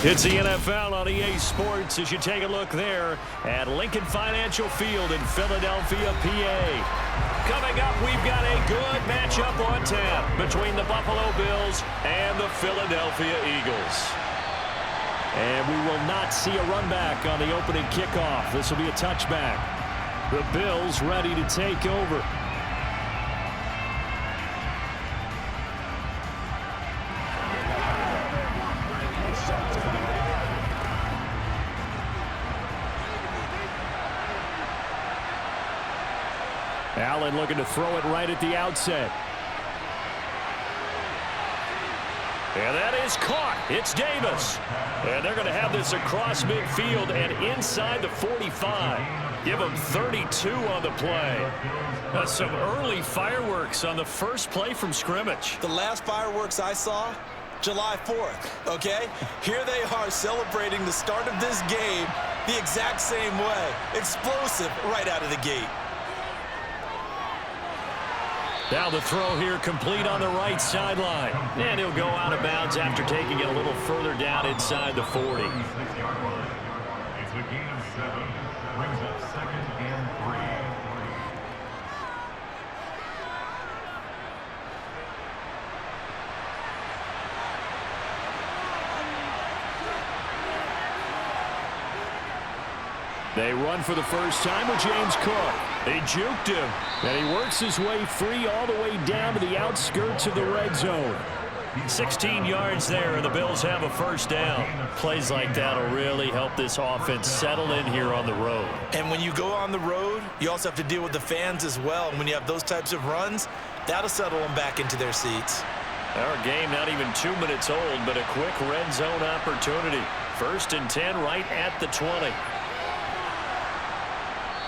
It's the NFL on EA Sports as you take a look there at Lincoln Financial Field in Philadelphia, PA. Coming up, we've got a good matchup on tap between the Buffalo Bills and the Philadelphia Eagles. And we will not see a run back on the opening kickoff. This will be a touchback. The Bills ready to take over. Allen looking to throw it right at the outset. And that is caught. It's Davis. And they're going to have this across midfield and inside the 45. Give them 32 on the play. That's some early fireworks on the first play from scrimmage. The last fireworks I saw, July 4th, okay? Here they are celebrating the start of this game the exact same way. Explosive right out of the gate. Now the throw here complete on the right sideline. And he'll go out of bounds after taking it a little further down inside the 40. It's a gain of 7. Brings up 2nd and 3. They run for the first time with James Cook. They juked him, and he works his way free all the way down to the outskirts of the red zone. 16 yards there, and the Bills have a first down. Plays like that will really help this offense settle in here on the road. And when you go on the road, you also have to deal with the fans as well. And when you have those types of runs, that'll settle them back into their seats. Our game not even 2 minutes old, but a quick red zone opportunity. 1st and 10 right at the 20.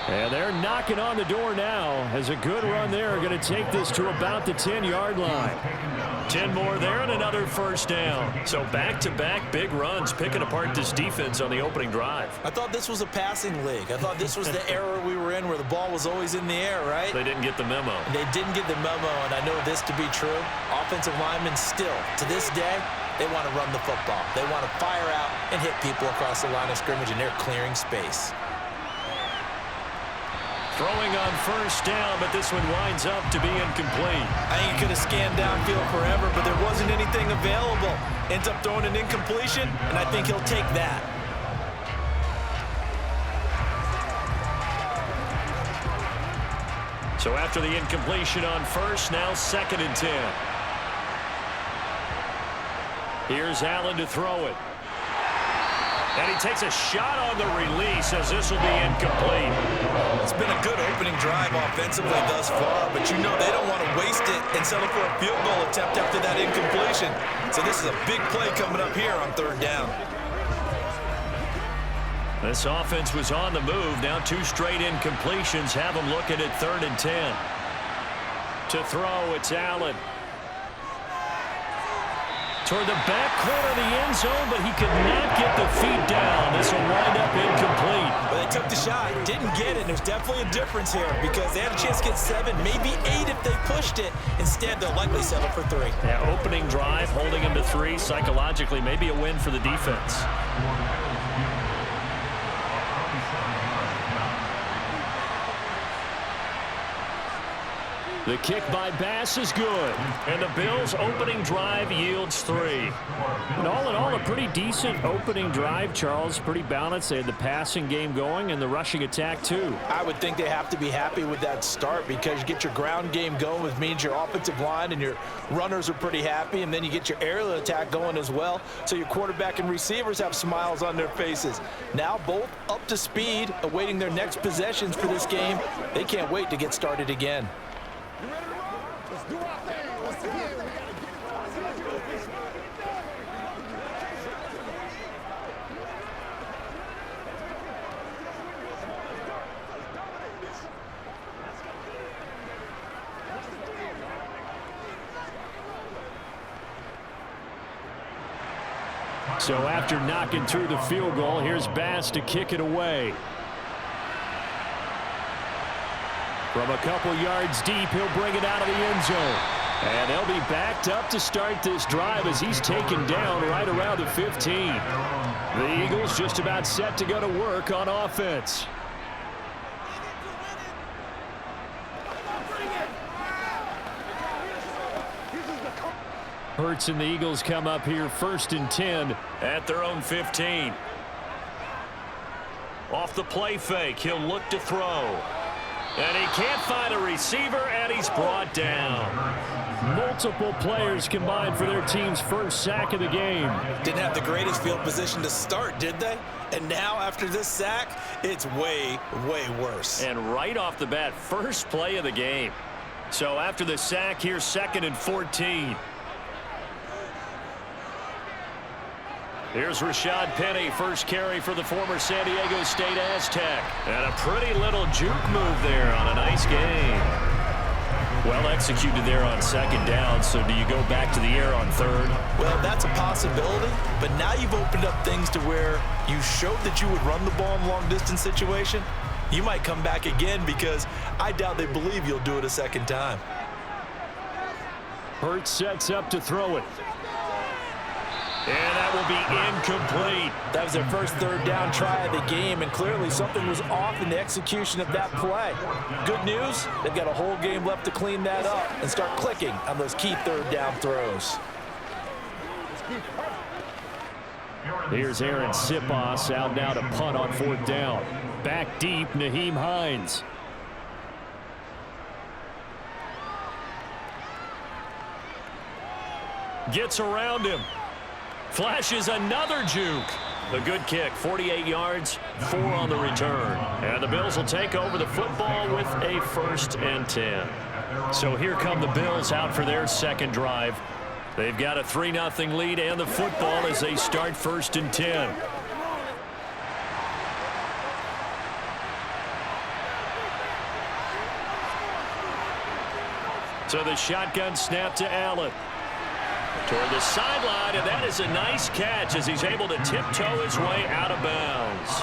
And they're knocking on the door now as a good run there. Going to take this to about the 10-yard line. 10 more there and another first down. So back-to-back big runs picking apart this defense on the opening drive. I thought this was a passing league. I thought this was the era we were in where the ball was always in the air, right? They didn't get the memo. They didn't get the memo, and I know this to be true. Offensive linemen still, to this day, they want to run the football. They want to fire out and hit people across the line of scrimmage, and they're clearing space. Throwing on first down, but this one winds up to be incomplete. I think he could have scanned downfield forever, but there wasn't anything available. Ends up throwing an incompletion, and I think he'll take that. So after the incompletion on first, now 2nd and 10. Here's Allen to throw it. And he takes a shot on the release as this will be incomplete. It's been a good opening drive offensively thus far, but you know they don't want to waste it and settle for a field goal attempt after that incompletion. So this is a big play coming up here on 3rd down. This offense was on the move. Now 2 straight incompletions have them looking at 3rd and 10. To throw, it's Allen. Toward the back corner of the end zone, but he could not get the feet down. This will wind up incomplete. But they took the shot, didn't get it. There's definitely a difference here because they had a chance to get 7, maybe 8 if they pushed it. Instead, they'll likely settle for 3. Yeah, opening drive, holding him to 3. Psychologically, maybe a win for the defense. The kick by Bass is good, and the Bills' opening drive yields 3. And all in all, a pretty decent opening drive, Charles. Pretty balanced. They had the passing game going and the rushing attack, too. I would think they have to be happy with that start because you get your ground game going, which means your offensive line and your runners are pretty happy, and then you get your aerial attack going as well, so your quarterback and receivers have smiles on their faces. Now both up to speed, awaiting their next possessions for this game. They can't wait to get started again. So after knocking through the field goal, here's Bass to kick it away. From a couple yards deep, he'll bring it out of the end zone. And they'll be backed up to start this drive as he's taken down right around the 15. The Eagles just about set to go to work on offense. Hurts and the Eagles come up here 1st and 10 at their own 15. Off the play fake, he'll look to throw. And he can't find a receiver, and he's brought down. Multiple players combined for their team's first sack of the game. Didn't have the greatest field position to start, did they? And now, after this sack, it's way, way worse. And right off the bat, first play of the game. So after the sack, here's 2nd and 14. Here's Rashad Penny, first carry for the former San Diego State Aztec. And a pretty little juke move there on a nice game. Well executed there on 2nd down, so do you go back to the air on 3rd? Well, that's a possibility, but now you've opened up things to where you showed that you would run the ball in long-distance situation. You might come back again because I doubt they believe you'll do it a 2nd time. Hurts sets up to throw it. And that will be incomplete. That was their first 3rd down try of the game, and clearly something was off in the execution of that play. Good news, they've got a whole game left to clean that up and start clicking on those key 3rd down throws. Here's Aaron Sipos out now to punt on 4th down. Back deep, Nyheim Hines. Gets around him. Flashes another juke. A good kick, 48 yards, 4 on the return. And the Bills will take over the football with a 1st and 10. So here come the Bills out for their 2nd drive. They've got a 3-0 lead and the football as they start 1st and 10. So the shotgun snap to Allen. Toward the sideline, and that is a nice catch as he's able to tiptoe his way out of bounds.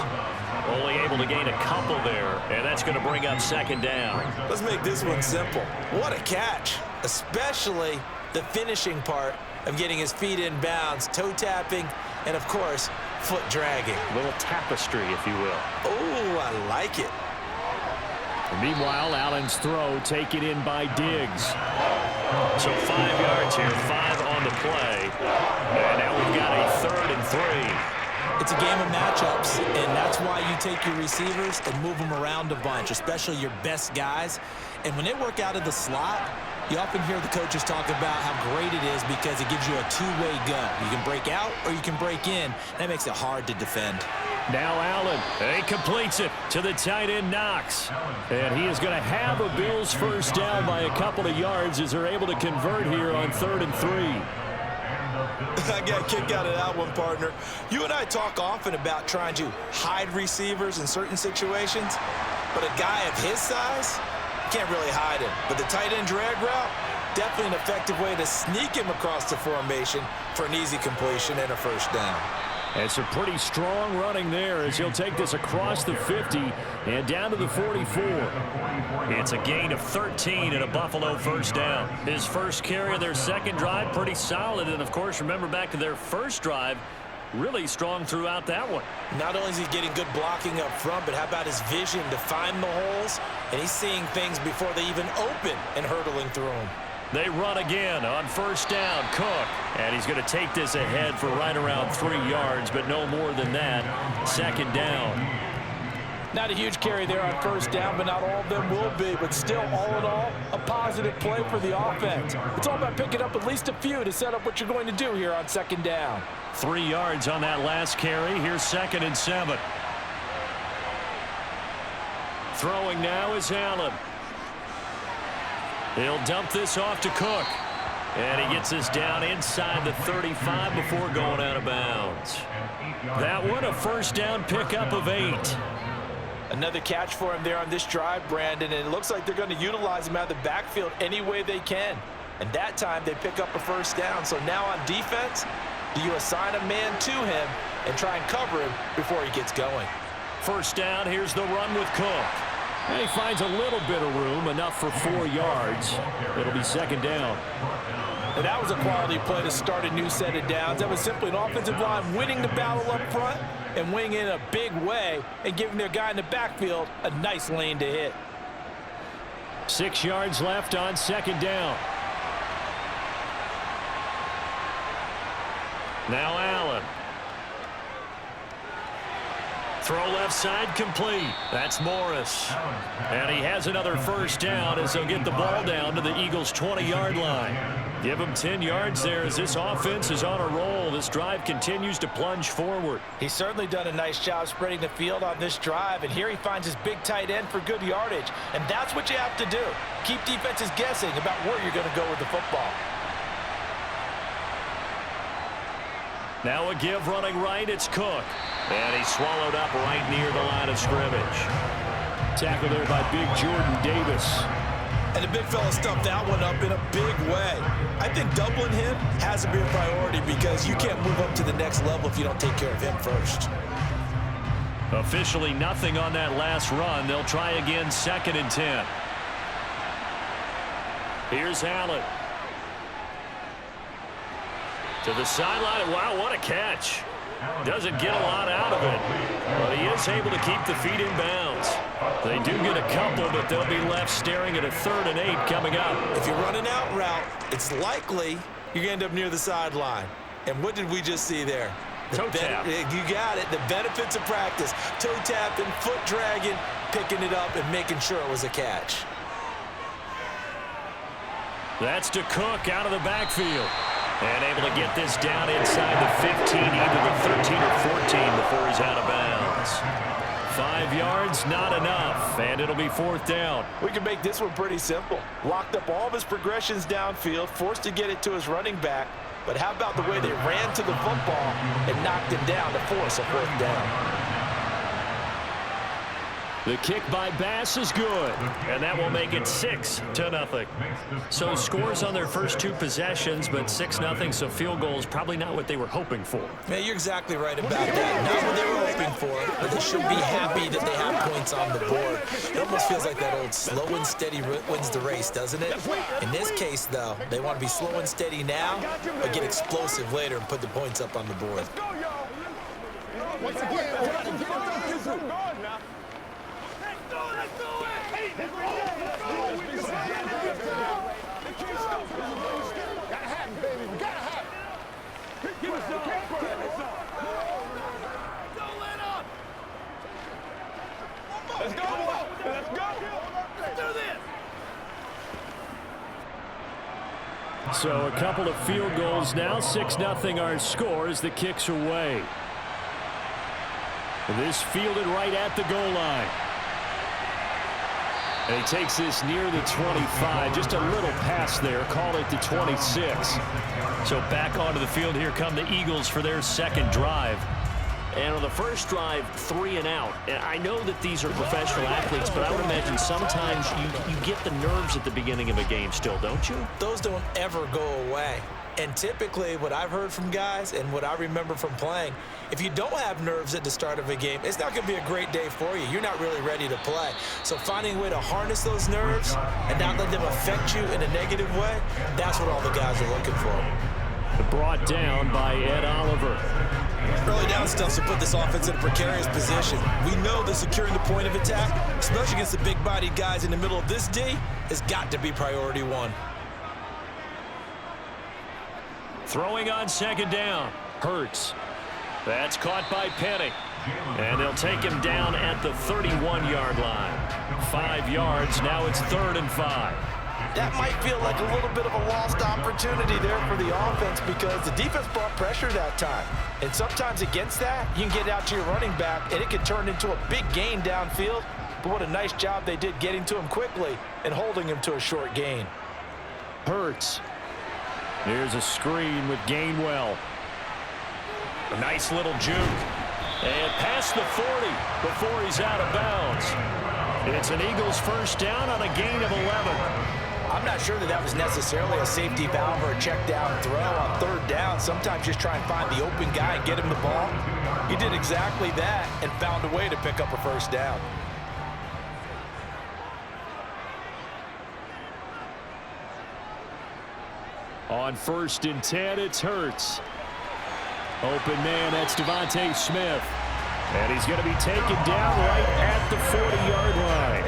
Only able to gain a couple there, and that's going to bring up 2nd down. Let's make this one simple. What a catch, especially the finishing part of getting his feet in bounds, toe tapping, and of course, foot dragging. A little tapestry, if you will. Oh, I like it. And meanwhile, Allen's throw taken in by Diggs. So 5 yards here, 5 on the play. And now we've got a 3rd and 3. It's a game of matchups, and that's why you take your receivers and move them around a bunch, especially your best guys. And when they work out of the slot, you often hear the coaches talk about how great it is because it gives you a two-way go. You can break out or you can break in. That makes it hard to defend. Now Allen, he completes it to the tight end Knox. And he is going to have a Bills 1st down by a couple of yards as they're able to convert here on 3rd and 3. I got a kick out of that one, partner. You and I talk often about trying to hide receivers in certain situations, but a guy of his size, can't really hide him. But the tight end drag route, definitely an effective way to sneak him across the formation for an easy completion and a 1st down. And some pretty strong running there as he'll take this across the 50 and down to the 44. It's a gain of 13 and a Buffalo 1st down. His first carry of their 2nd drive, pretty solid. And, of course, remember back to their 1st drive, really strong throughout that one. Not only is he getting good blocking up front, but how about his vision to find the holes? And he's seeing things before they even open and hurdling through them. They run again on 1st down. Cook. And he's going to take this ahead for right around 3 yards, but no more than that. 2nd down. Not a huge carry there on 1st down, but not all of them will be. But still, all in all, a positive play for the offense. It's all about picking up at least a few to set up what you're going to do here on 2nd down. 3 yards on that last carry. Here's 2nd and 7. Throwing now is Allen. He'll dump this off to Cook. And he gets this down inside the 35 before going out of bounds. That one a 1st down pickup of 8. Another catch for him there on this drive, Brandon, and it looks like they're going to utilize him out of the backfield any way they can. And that time they pick up a 1st down. So now on defense, do you assign a man to him and try and cover him before he gets going? 1st down, here's the run with Cook. And he finds a little bit of room, enough for 4 yards. It'll be 2nd down. And that was a quality play to start a new set of downs. That was simply an offensive line winning the battle up front and winning in a big way and giving their guy in the backfield a nice lane to hit. 6 yards left on second down. Now Allen. Throw left side complete. That's Morris. And he has another first down as they'll get the ball down to the Eagles' 20-yard line. Give him 10 yards there as this offense is on a roll. This drive continues to plunge forward. He's certainly done a nice job spreading the field on this drive, and here he finds his big tight end for good yardage. And that's what you have to do. Keep defenses guessing about where you're going to go with the football. Now a give running right, it's Cook. And he's swallowed up right near the line of scrimmage. Tackle there by big Jordan Davis. And the big fella stuffed that one up in a big way. I think doubling him has to be a priority because you can't move up to the next level if you don't take care of him first. Officially nothing on that last run. They'll try again 2nd and 10. Here's Allen. To the sideline. Wow, what a catch. Doesn't get a lot out of it, but he is able to keep the feet in bounds. They do get a couple, but they'll be left staring at a 3rd and 8 coming up. If you're running out route, it's likely you're going to end up near the sideline. And what did we just see there? Toe tap. You got it. The benefits of practice. Toe tapping, foot dragging, picking it up, and making sure it was a catch. That's to Cook out of the backfield. And able to get this down inside the 15, either the 13 or 14 before he's out of bounds. 5 yards, not enough, and it'll be 4th down. We can make this one pretty simple. Locked up all of his progressions downfield, forced to get it to his running back. But how about the way they ran to the football and knocked him down to force a 4th down? The kick by Bass is good, and that will make it 6-0. So scores on their first 2 possessions, but 6-0, so field goal is probably not what they were hoping for. Man, you're exactly right about that. Not what they were hoping for, but they should be happy that they have points on the board. It almost feels like that old slow and steady wins the race, doesn't it? In this case, though, they want to be slow and steady now, but get explosive later and put the points up on the board. Once again, let's go. Let's go. Let's do this. So a couple of field goals now. 6-0 our score as the kicks are away. This fielded right at the goal line. And he takes this near the 25. Just a little pass there. Call it the 26. So back onto the field. Here come the Eagles for their second drive. And on the first drive, 3 and out. And I know that these are professional athletes, but I would imagine sometimes you get the nerves at the beginning of a game still, don't you? Those don't ever go away. And typically what I've heard from guys and what I remember from playing, if you don't have nerves at the start of a game, it's not going to be a great day for you. You're not really ready to play. So finding a way to harness those nerves and not let them affect you in a negative way, that's what all the guys are looking for. Brought down by Ed Oliver. Early down stuff to put this offense in a precarious position. We know that securing the point of attack, especially against the big-bodied guys in the middle of this D, has got to be priority 1. Throwing on second down. Hurts. That's caught by Penny. And they'll take him down at the 31-yard line. 5 yards. Now it's 3rd and 5. That might feel like a little bit of a lost opportunity there for the offense because the defense brought pressure that time. And sometimes against that, you can get out to your running back, and it can turn into a big gain downfield. But what a nice job they did getting to him quickly and holding him to a short gain. Hurts. Here's a screen with Gainwell. A nice little juke. And past the 40 before he's out of bounds. It's an Eagles first down on a gain of 11. I'm not sure that was necessarily a safety valve or a check down throw on 3rd down. Sometimes just try and find the open guy and get him the ball. He did exactly that and found a way to pick up a first down. On 1st and 10, it's Hurts. Open man, that's Devontae Smith. And he's going to be taken down right at the 40-yard line.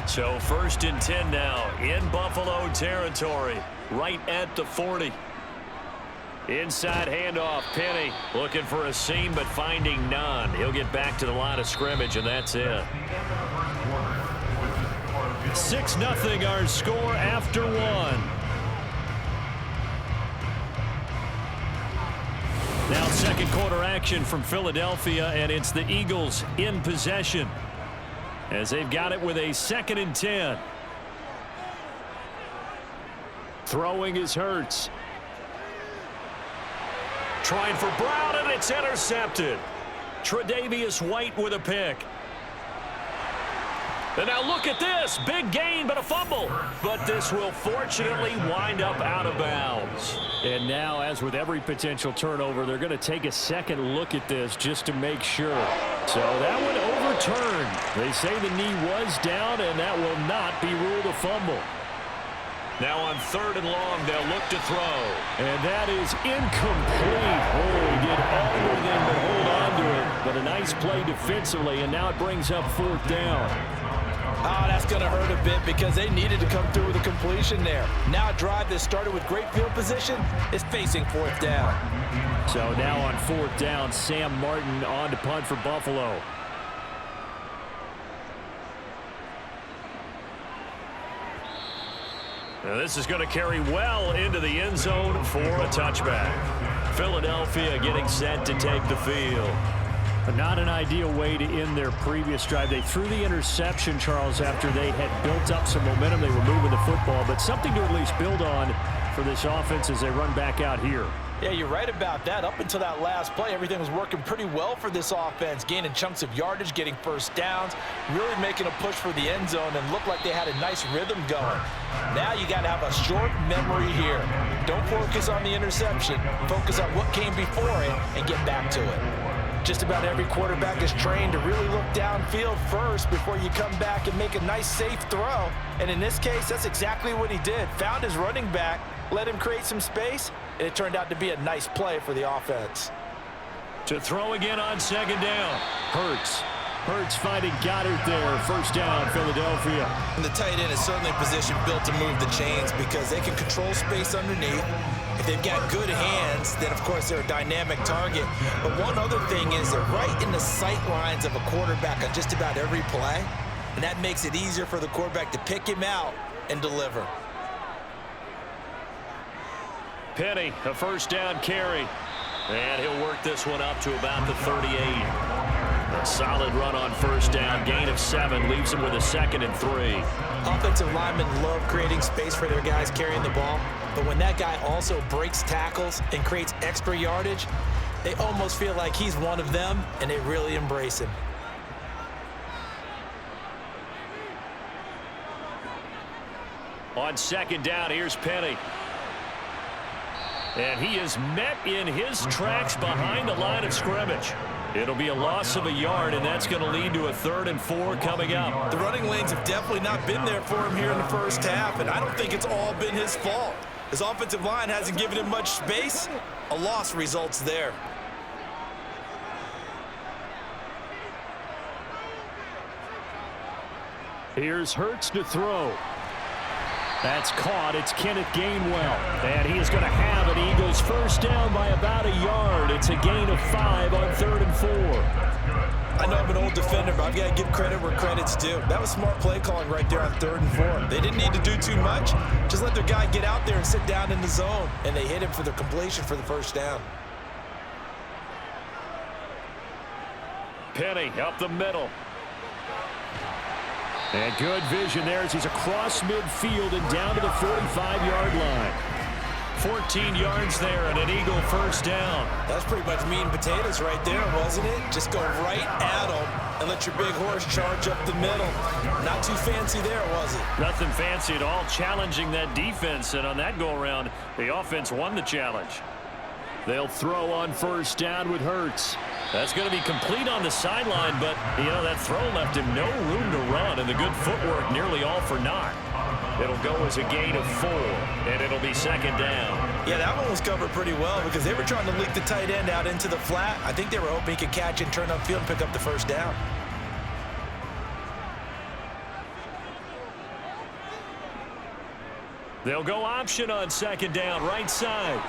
So 1st and 10 now in Buffalo territory, right at the 40. Inside handoff, Penny looking for a seam but finding none. He'll get back to the line of scrimmage, and that's it. 6-0 our score after one. Now second quarter action from Philadelphia, and it's the Eagles in possession as they've got it with a 2nd and 10. Throwing is Hurts. Trying for Brown, and it's intercepted. Tre'Davious White with a pick. And now look at this. Big gain, but a fumble. But this will fortunately wind up out of bounds. And now, as with every potential turnover, they're going to take a second look at this just to make sure. So that one overturned. They say the knee was down, and that will not be ruled a fumble. Now on 3rd and long, they'll look to throw. And that is incomplete. Oh, he did everything but hold on to it. But a nice play defensively, and now it brings up 4th down. Oh, that's going to hurt a bit because they needed to come through with a completion there. Now a drive that started with great field position is facing 4th down. So now on 4th down, Sam Martin on to punt for Buffalo. Now this is going to carry well into the end zone for a touchback. Philadelphia getting set to take the field. Not an ideal way to end their previous drive. They threw the interception, Charles, after they had built up some momentum. They were moving the football, but something to at least build on for this offense as they run back out here. Yeah, you're right about that. Up until that last play, everything was working pretty well for this offense, gaining chunks of yardage, getting 1st downs, really making a push for the end zone, and looked like they had a nice rhythm going. Now you got to have a short memory here. Don't focus on the interception. Focus on what came before it and get back to it. Just about every quarterback is trained to really look downfield first before you come back and make a nice, safe throw. And in this case, that's exactly what he did. Found his running back, let him create some space, and it turned out to be a nice play for the offense. To throw again on 2nd down. Hurts finding Goddard there. 1st down, Philadelphia. And the tight end is certainly a position built to move the chains because they can control space underneath. If they've got good hands, then of course they're a dynamic target. But one other thing is they're right in the sight lines of a quarterback on just about every play. And that makes it easier for the quarterback to pick him out and deliver. Penny, a 1st down carry. And he'll work this one up to about the 38. A solid run on 1st down, gain of 7, leaves him with a 2nd and 3. Offensive linemen love creating space for their guys carrying the ball, but when that guy also breaks tackles and creates extra yardage, they almost feel like he's one of them, and they really embrace him. On 2nd down, here's Penny. And he is met in his tracks behind the line of scrimmage. It'll be a loss of a yard, and that's going to lead to a 3rd and 4 coming up. The running lanes have definitely not been there for him here in the 1st half, and I don't think it's all been his fault. His offensive line hasn't given him much space. A loss results there. Here's Hurts to throw. That's caught. It's Kenneth Gainwell. And he is going to have an Eagles 1st down by about a yard. It's a gain of 5 on 3rd and 4. I know I'm an old defender, but I've got to give credit where credit's due. That was smart play calling right there on 3rd and 4. They didn't need to do too much. Just let their guy get out there and sit down in the zone. And they hit him for the completion for the 1st down. Penny up the middle. And good vision there as he's across midfield and down to the 45-yard line. 14 yards there and an Eagle 1st down. That's pretty much meat and potatoes right there, wasn't it? Just go right at them and let your big horse charge up the middle. Not too fancy there, was it? Nothing fancy at all, challenging that defense. And on that go-around, the offense won the challenge. They'll throw on first down with Hurts. That's going to be complete on the sideline, but, that throw left him no room to run, and the good footwork nearly all for naught. It'll go as a gain of 4, and it'll be second down. Yeah, that one was covered pretty well because they were trying to leak the tight end out into the flat. I think they were hoping he could catch and turn upfield and pick up the first down. They'll go option on second down, right side.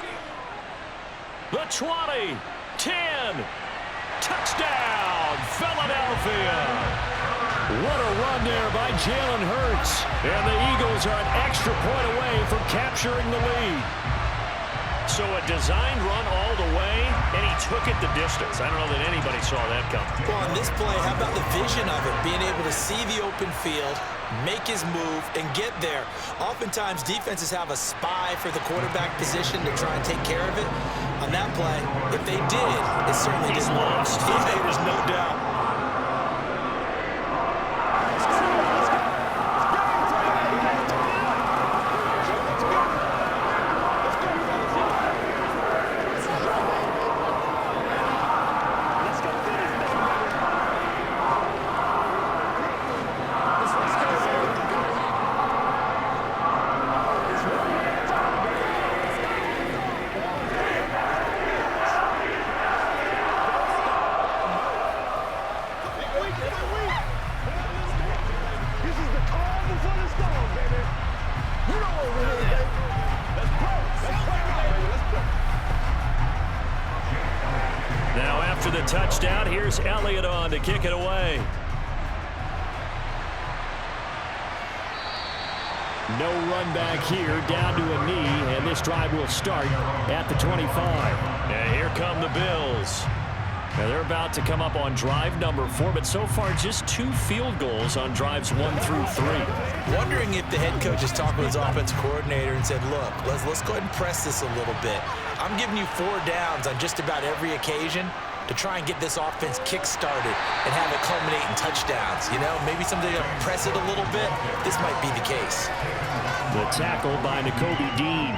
The 20, 10, touchdown, Philadelphia. What a run there by Jalen Hurts. And the Eagles are an extra point away from capturing the lead. So a designed run all the way, and he took it the distance. I don't know that anybody saw that coming. Well, on this play, how about the vision of it? Being able to see the open field, make his move, and get there. Oftentimes, defenses have a spy for the quarterback position to try and take care of it. On that play, if they did, it certainly didn't work. There's no doubt. Touchdown. Here's Elliott on to kick it away. No run back here, down to a knee, and this drive will start at the 25. And here come the Bills. Now they're about to come up on drive number 4, but so far just 2 field goals on drives 1 through 3. Wondering if the head coach is talking with his offensive coordinator and said, look, let's go ahead and press this a little bit. I'm giving you 4 downs on just about every occasion to try and get this offense kick-started and have it culminate in touchdowns. Maybe somebody to press it a little bit. This might be the case. The tackle by Nakobe Dean.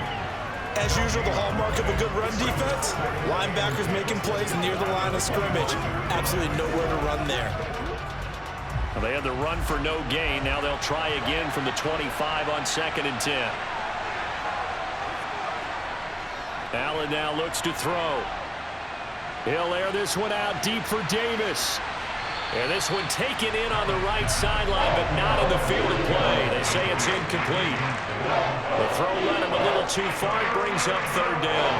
As usual, the hallmark of a good run defense, linebackers making plays near the line of scrimmage. Absolutely nowhere to run there. Well, they had the run for no gain. Now they'll try again from the 25 on 2nd and 10. Allen now looks to throw. He'll air this one out deep for Davis. And this one taken in on the right sideline, but not in the field of play. They say it's incomplete. The throw led him a little too far. It brings up 3rd down.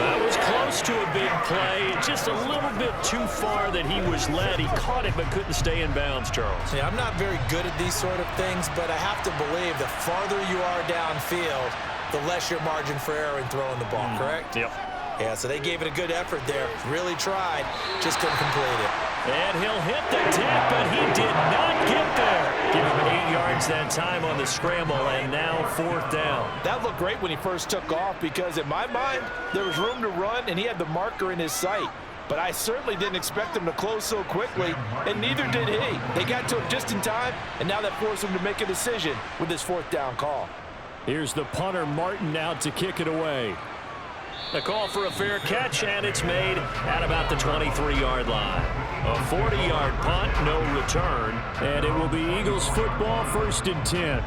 That was close to a big play. Just a little bit too far that he was led. He caught it, but couldn't stay in bounds, Charles. Yeah, I'm not very good at these sort of things, but I have to believe the farther you are downfield, the less your margin for error in throwing the ball, correct? Yep. Yeah, so they gave it a good effort there. Really tried, just couldn't complete it. And he'll hit the deck, but he did not get there. Give him 8 yards that time on the scramble, and now 4th down. That looked great when he first took off because, in my mind, there was room to run, and he had the marker in his sight. But I certainly didn't expect him to close so quickly, and neither did he. They got to him just in time, and now that forced him to make a decision with his 4th down call. Here's the punter, Martin, out to kick it away. The call for a fair catch, and it's made at about the 23-yard line. A 40-yard punt, no return, and it will be Eagles football, 1st and 10.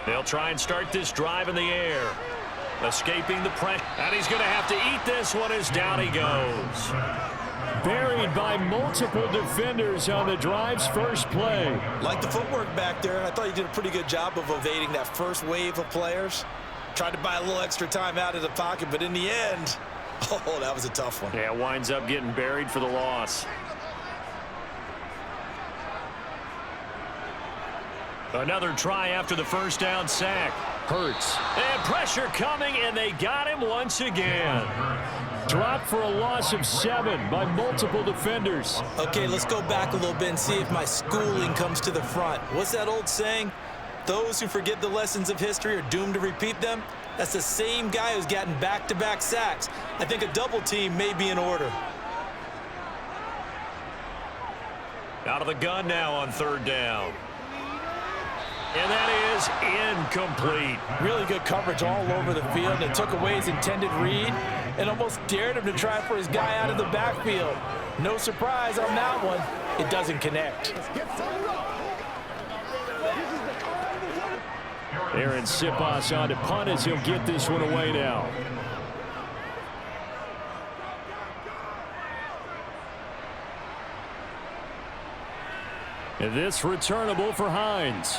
They'll try and start this drive in the air. Escaping the pressure, and he's going to have to eat this one as down he goes. Buried by multiple defenders on the drive's first play. Like the footwork back there, I thought he did a pretty good job of evading that first wave of players. Tried to buy a little extra time out of the pocket, but in the end, oh, that was a tough one. Yeah, winds up getting buried for the loss. Another try after the first down sack. Hurts. And pressure coming, and they got him once again. Dropped for a loss of 7 by multiple defenders. Okay, let's go back a little bit and see if my schooling comes to the front. What's that old saying? Those who forget the lessons of history are doomed to repeat them. That's the same guy who's gotten back-to-back sacks. I think a double team may be in order. Out of the gun now on third down. And that is incomplete. Really good coverage all over the field. It took away his intended read and almost dared him to try for his guy out of the backfield. No surprise on that one. It doesn't connect. Aaron Siposs on to punt as he'll get this one away now. And this returnable for Hines.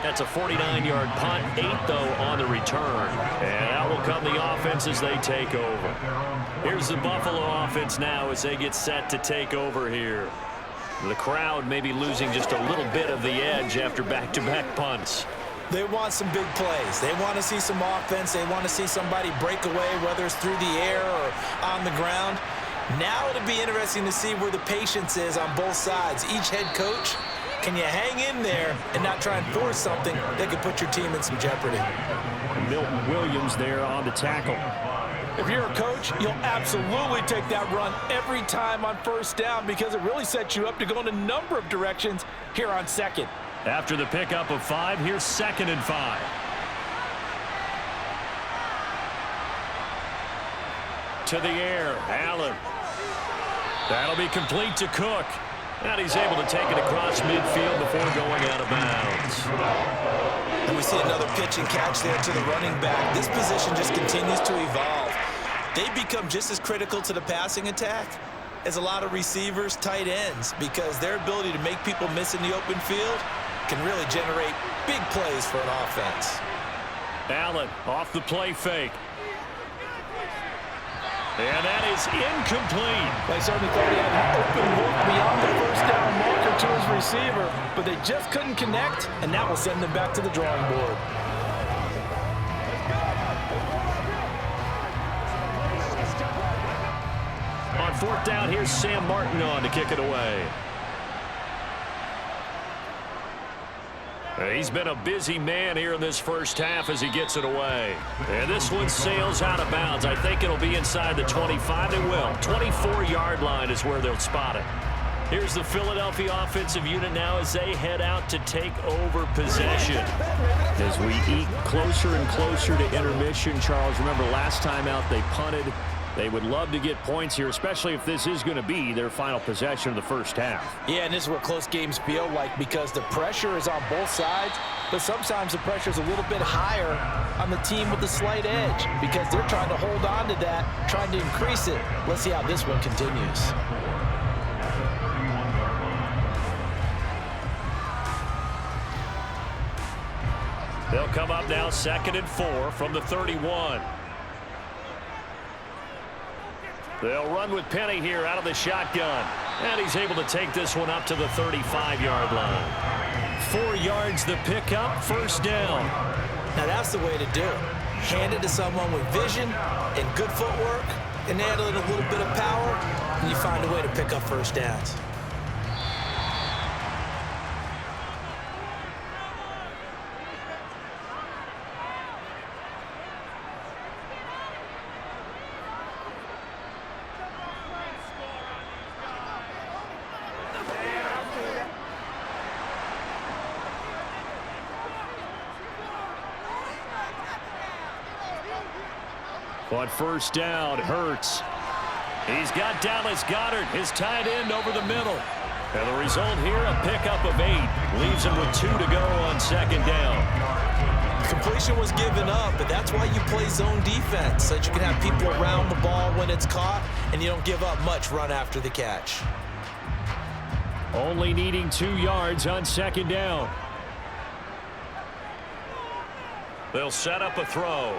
That's a 49-yard punt, 8 though on the return. And out will come the offense as they take over. Here's the Buffalo offense now as they get set to take over here. The crowd may be losing just a little bit of the edge after back-to-back punts. They want some big plays. They want to see some offense. They want to see somebody break away, whether it's through the air or on the ground. Now it'll be interesting to see where the patience is on both sides. Each head coach, can you hang in there and not try and force something that could put your team in some jeopardy? Milton Williams there on the tackle. If you're a coach, you'll absolutely take that run every time on first down because it really sets you up to go in a number of directions here on second. After the pickup of 5, here's 2nd and 5. To the air, Allen. That'll be complete to Cook. And he's able to take it across midfield before going out of bounds. And we see another pitch and catch there to the running back. This position just continues to evolve. They become just as critical to the passing attack as a lot of receivers, tight ends, because their ability to make people miss in the open field can really generate big plays for an offense. Allen off the play fake. And that is incomplete. They certainly thought he had an open look beyond the first down marker to his receiver, but they just couldn't connect, and that will send them back to the drawing board. On 4th down, here's Sam Martin on to kick it away. He's been a busy man here in this first half as he gets it away. And this one sails out of bounds. I think it'll be inside the 25. It will. 24-yard line is where they'll spot it. Here's the Philadelphia offensive unit now as they head out to take over possession. As we eke closer and closer to intermission, Charles, remember last time out they punted. They would love to get points here, especially if this is going to be their final possession of the first half. Yeah, and this is what close games feel like because the pressure is on both sides, but sometimes the pressure is a little bit higher on the team with the slight edge because they're trying to hold on to that, trying to increase it. Let's see how this one continues. They'll come up now 2nd and 4 from the 31. They'll run with Penny here out of the shotgun. And he's able to take this one up to the 35-yard line. 4 yards the pickup, first down. Now that's the way to do it. Hand it to someone with vision and good footwork, and add a little bit of power, and you find a way to pick up first downs. On first down, Hurts. He's got Dallas Goedert, his tight end, over the middle. And the result here, a pickup of 8. Leaves him with 2 to go on 2nd down. Completion was given up, but that's why you play zone defense, so that you can have people around the ball when it's caught, and you don't give up much run after the catch. Only needing 2 yards on 2nd down. They'll set up a throw.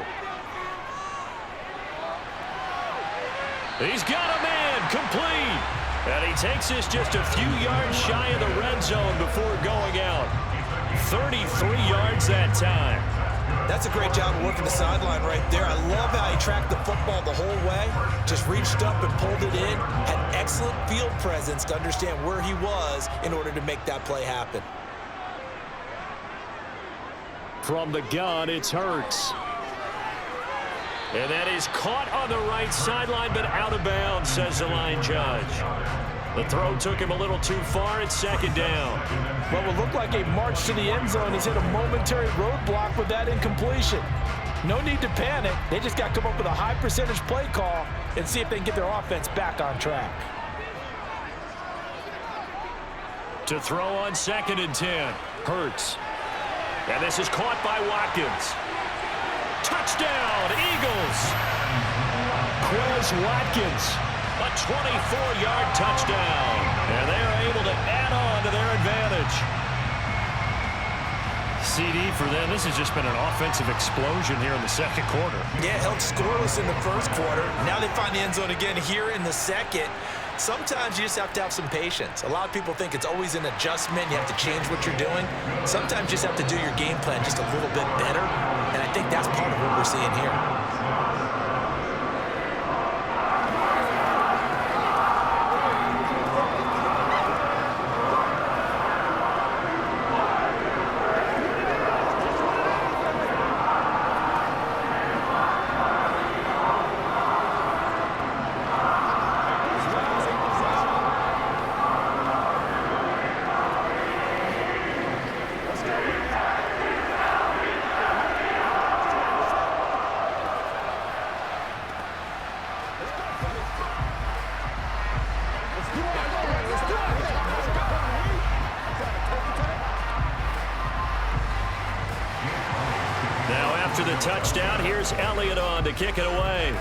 He's got a man, complete. And he takes this just a few yards shy of the red zone before going out. 33 yards that time. That's a great job of working the sideline right there. I love how he tracked the football the whole way. Just reached up and pulled it in. Had excellent field presence to understand where he was in order to make that play happen. From the gun, it's Hurts. And that is caught on the right sideline, but out of bounds, says the line judge. The throw took him a little too far. It's second down. What would look like a march to the end zone has hit a momentary roadblock with that incompletion. No need to panic. They just got to come up with a high percentage play call and see if they can get their offense back on track. To throw on 2nd and 10. Hurts. And this is caught by Watkins. Touchdown, Eagles. Quez Watkins, a 24-yard touchdown. And they are able to add on to their advantage. CD for them, this has just been an offensive explosion here in the second quarter. Yeah, held scoreless in the first quarter. Now they find the end zone again here in the second. Sometimes you just have to have some patience. A lot of people think it's always an adjustment. You have to change what you're doing. Sometimes you just have to do your game plan just a little bit better. And I think that's part of what we're seeing here. After the touchdown, here's Elliott on to kick it away.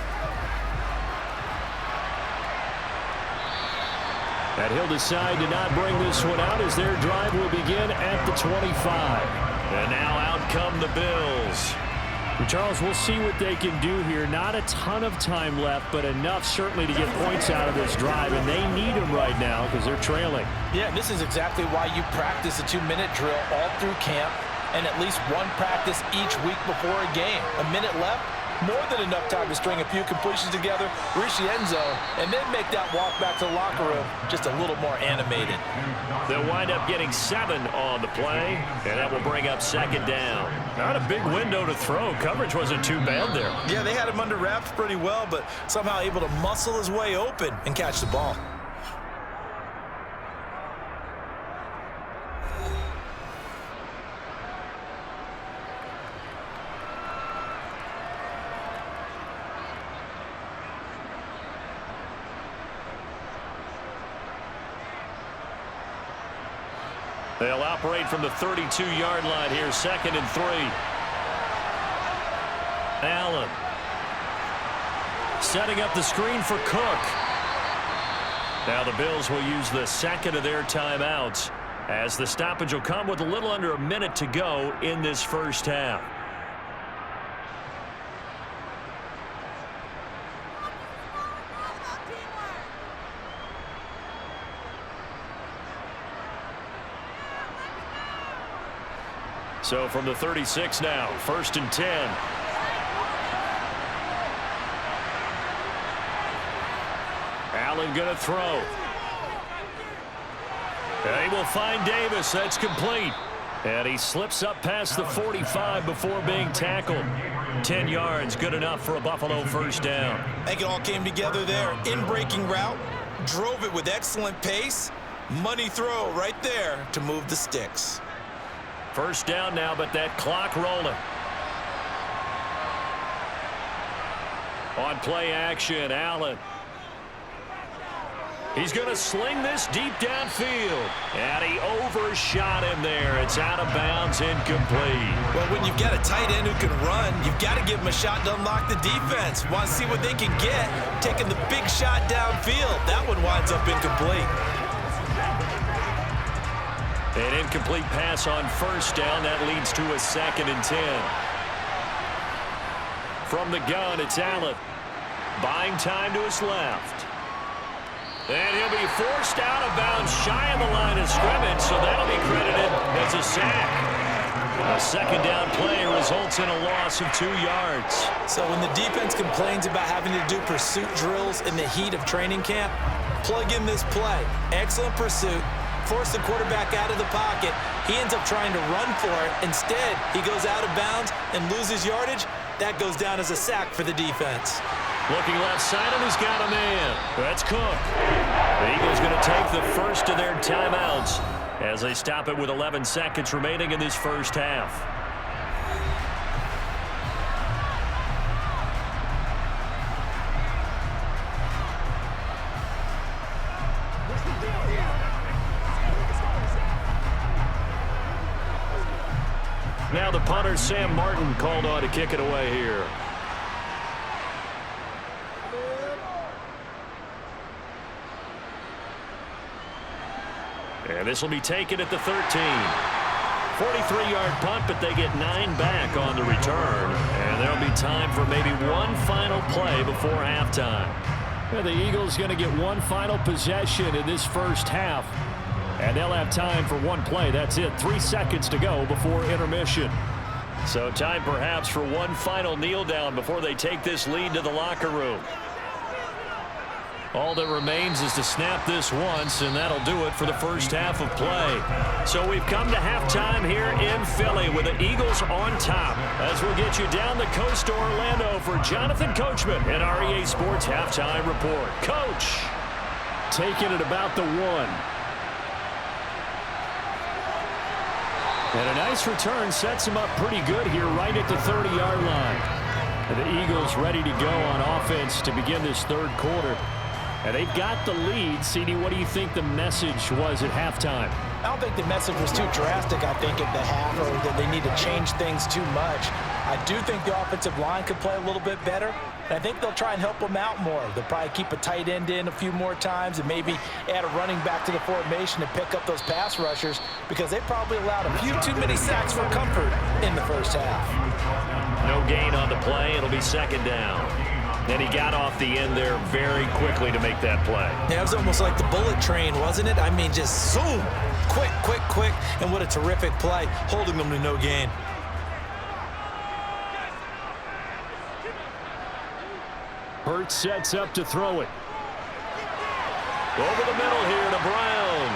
And he'll decide to not bring this one out as their drive will begin at the 25. And now out come the Bills. Charles, we'll see what they can do here. Not a ton of time left, but enough certainly to get points out of this drive, and they need them right now because they're trailing. Yeah, and this is exactly why you practice a 2-minute drill all through camp and at least one practice each week before a game. A minute left, more than enough time to string a few completions together, reach the end zone, and then make that walk back to the locker room just a little more animated. They'll wind up getting 7 on the play, and that will bring up 2nd down. Not a big window to throw. Coverage wasn't too bad there. Yeah, they had him under wraps pretty well, but somehow able to muscle his way open and catch the ball. They'll operate from the 32-yard line here, 2nd and 3. Allen setting up the screen for Cook. Now the Bills will use the second of their timeouts as the stoppage will come with a little under a minute to go in this first half. So from the 36 now, 1st and 10. Allen going to throw. They will find Davis. That's complete. And he slips up past the 45 before being tackled. 10 yards, good enough for a Buffalo first down. I think it all came together there. In-breaking route, drove it with excellent pace. Money throw right there to move the sticks. First down now, but that clock rolling. On play action, Allen. He's going to sling this deep downfield. And he overshot him there. It's out of bounds, incomplete. Well, when you've got a tight end who can run, you've got to give him a shot to unlock the defense. Want to see what they can get. Taking the big shot downfield. That one winds up incomplete. An incomplete pass on first down. That leads to a 2nd and 10. From the gun, it's Allen. Buying time to his left. And he'll be forced out of bounds shy of the line of scrimmage, so that'll be credited as a sack. A 2nd down play results in a loss of 2 yards. So when the defense complains about having to do pursuit drills in the heat of training camp, plug in this play. Excellent pursuit. force the quarterback out of the pocket. He ends up trying to run for it. Instead, he goes out of bounds and loses yardage. That goes down as a sack for the defense. Looking left side, and he's got a man. That's Cook. The Eagles going to take the first of their timeouts as they stop it with 11 seconds remaining in this first half. Now the punter, Sam Martin, called on to kick it away here. And this will be taken at the 13. 43-yard punt, but they get 9 back on the return. And there'll be time for maybe one final play before halftime. Well, the Eagles going to get one final possession in this first half. And they'll have time for one play. That's it. 3 seconds to go before intermission. So time perhaps for one final kneel down before they take this lead to the locker room. All that remains is to snap this once, and that'll do it for the first half of play. So we've come to halftime here in Philly with the Eagles on top. As we'll get you down the coast to Orlando for Jonathan Coachman in our EA Sports Halftime Report. Coach! Taking it about the 1. And a nice return sets him up pretty good here right at the 30-yard line. And the Eagles ready to go on offense to begin this third quarter. And they've got the lead. CD, what do you think the message was at halftime? I don't think the message was too drastic, I think, at the half, or that they need to change things too much. I do think the offensive line could play a little bit better, and I think they'll try and help them out more. They'll probably keep a tight end in a few more times and maybe add a running back to the formation and pick up those pass rushers, because they probably allowed a few too many sacks for comfort in the first half. No gain on the play. It'll be second down. And he got off the end there very quickly to make that play. Yeah, it was almost like the bullet train, wasn't it? I mean, just zoom, quick, quick, quick, and what a terrific play, holding them to no gain. Hurts sets up to throw it. Over the middle here to Brown.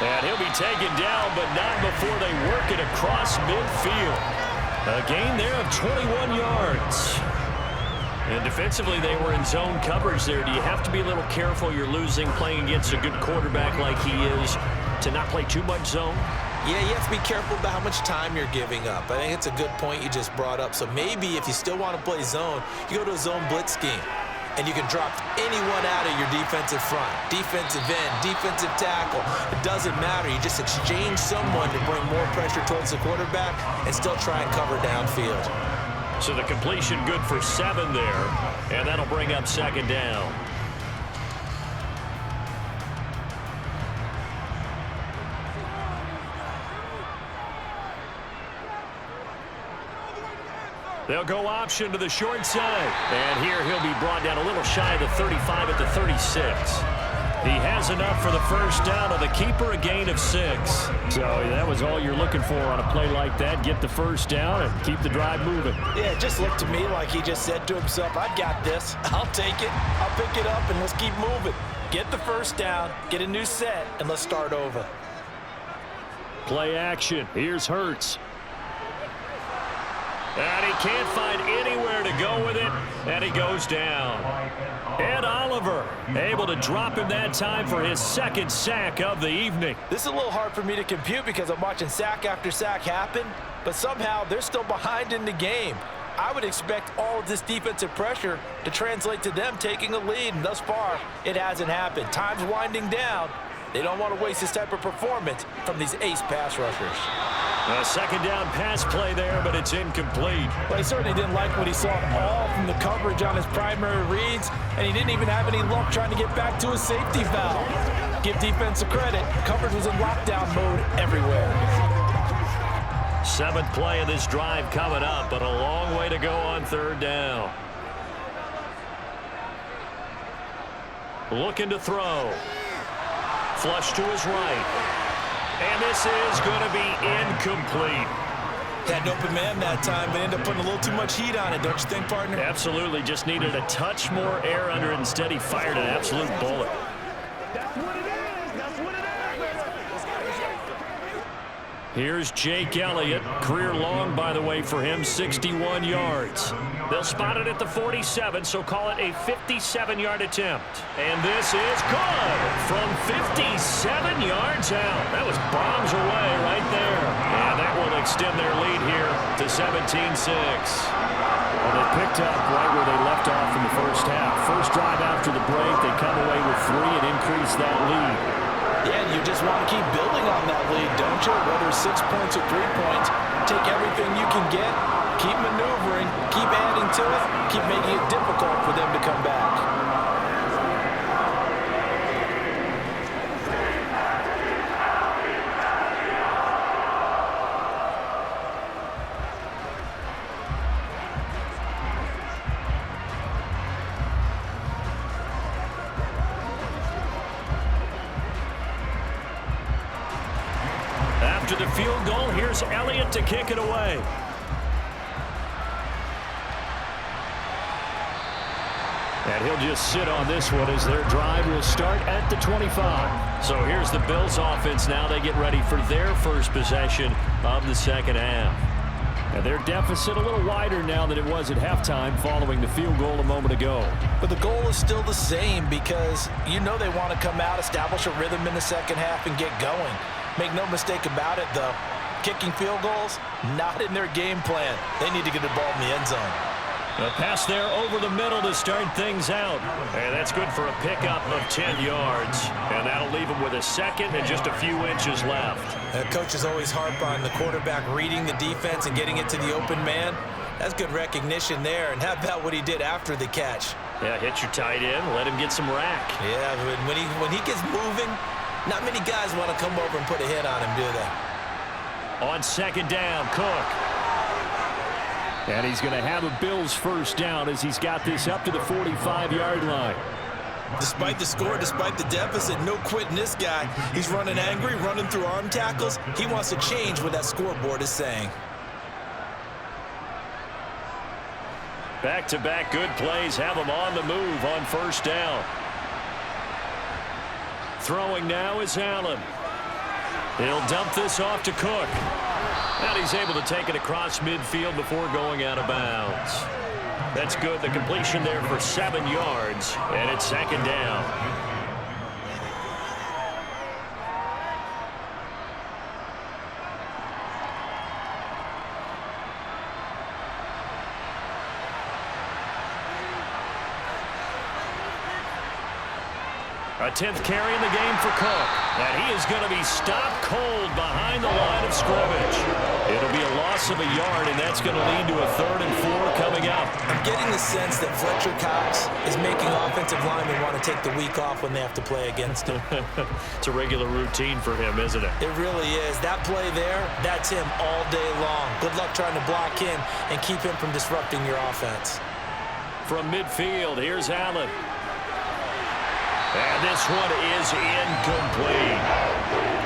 And he'll be taken down, but not before they work it across midfield. A gain there of 21 yards. And defensively, they were in zone coverage there. Do you have to be a little careful? You're losing playing against a good quarterback like he is to not play too much zone? Yeah, you have to be careful about how much time you're giving up. I think it's a good point you just brought up. So maybe if you still want to play zone, you go to a zone blitz scheme. And you can drop anyone out of your defensive front, defensive end, defensive tackle. It doesn't matter. You just exchange someone to bring more pressure towards the quarterback and still try and cover downfield. So the completion good for 7 there, and that'll bring up second down. They'll go option to the short side. And here he'll be brought down a little shy of the 35 at the 36. He has enough for the first down on the keeper, a gain of 6. So that was all you're looking for on a play like that. Get the first down and keep the drive moving. Yeah, it just looked to me like he just said to himself, I've got this. I'll take it. I'll pick it up, and let's keep moving. Get the first down, get a new set, and let's start over. Play action. Here's Hurts. And he can't find anywhere to go with it, and he goes down. Ed Oliver able to drop him that time for his second sack of the evening. This is a little hard for me to compute because I'm watching sack after sack happen, but somehow they're still behind in the game. I would expect all of this defensive pressure to translate to them taking a lead, and thus far, it hasn't happened. Time's winding down. They don't want to waste this type of performance from these ace pass rushers. A second down pass play there, but it's incomplete. Well, he certainly didn't like what he saw all from the coverage on his primary reads, and he didn't even have any luck trying to get back to his safety valve. Give defense a credit. Coverage was in lockdown mode everywhere. 7th play of this drive coming up, but a long way to go on third down. Looking to throw. Flush to his right. And this is going to be incomplete. Had an open man that time, but ended up putting a little too much heat on it, don't you think, partner? Absolutely. Just needed a touch more air under it. Instead, he fired an absolute bullet. That's what it is. That's what it is. Here's Jake Elliott. Career long, by the way, for him, 61 yards. They'll spot it at the 47, so call it a 57-yard attempt. And this is good from 57 yards out. That was bombs away right there. And that will extend their lead here to 17-6. Well, they picked up right where they left off in the first half. First drive after the break, they come away with 3 and increase that lead. Yeah, and you just want to keep building on that lead, don't you? Whether it's 6 points or 3 points, take everything you can get, keep maneuvering, keep adding to it, keep making it difficult for them to come back. After the field goal, here's Elliott to kick it away. And he'll just sit on this one as their drive will start at the 25. So here's the Bills offense now. They get ready for their first possession of the second half. And their deficit a little wider now than it was at halftime following the field goal a moment ago. But the goal is still the same because you know they want to come out, establish a rhythm in the second half, and get going. Make no mistake about it, though. Kicking field goals, not in their game plan. They need to get the ball in the end zone. A pass there over the middle to start things out. And that's good for a pickup of 10 yards. And that'll leave them with a second and just a few inches left. Coaches always harp on the quarterback reading the defense and getting it to the open man. That's good recognition there. And how about what he did after the catch? Yeah, hit your tight end, let him get some rack. Yeah, when he gets moving, not many guys want to come over and put a hit on him, do they? On second down, Cook. And he's going to have a Bills first down as he's got this up to the 45-yard line. Despite the score, despite the deficit, no quitting this guy. He's running angry, running through arm tackles. He wants to change what that scoreboard is saying. Back-to-back good plays have him on the move on first down. Throwing now is Allen. He'll dump this off to Cook. And he's able to take it across midfield before going out of bounds. That's good. The completion there for 7 yards. And it's second down. A 10th carry in the game for Cook. And he is going to be stopped cold behind the line of scrimmage. It'll be a loss of a yard, and that's going to lead to a 3rd and 4 coming up. I'm getting the sense that Fletcher Cox is making offensive linemen want to take the week off when they have to play against him. It's a regular routine for him, isn't it? It really is. That play there, that's him all day long. Good luck trying to block him and keep him from disrupting your offense. From midfield, here's Allen. And this one is incomplete.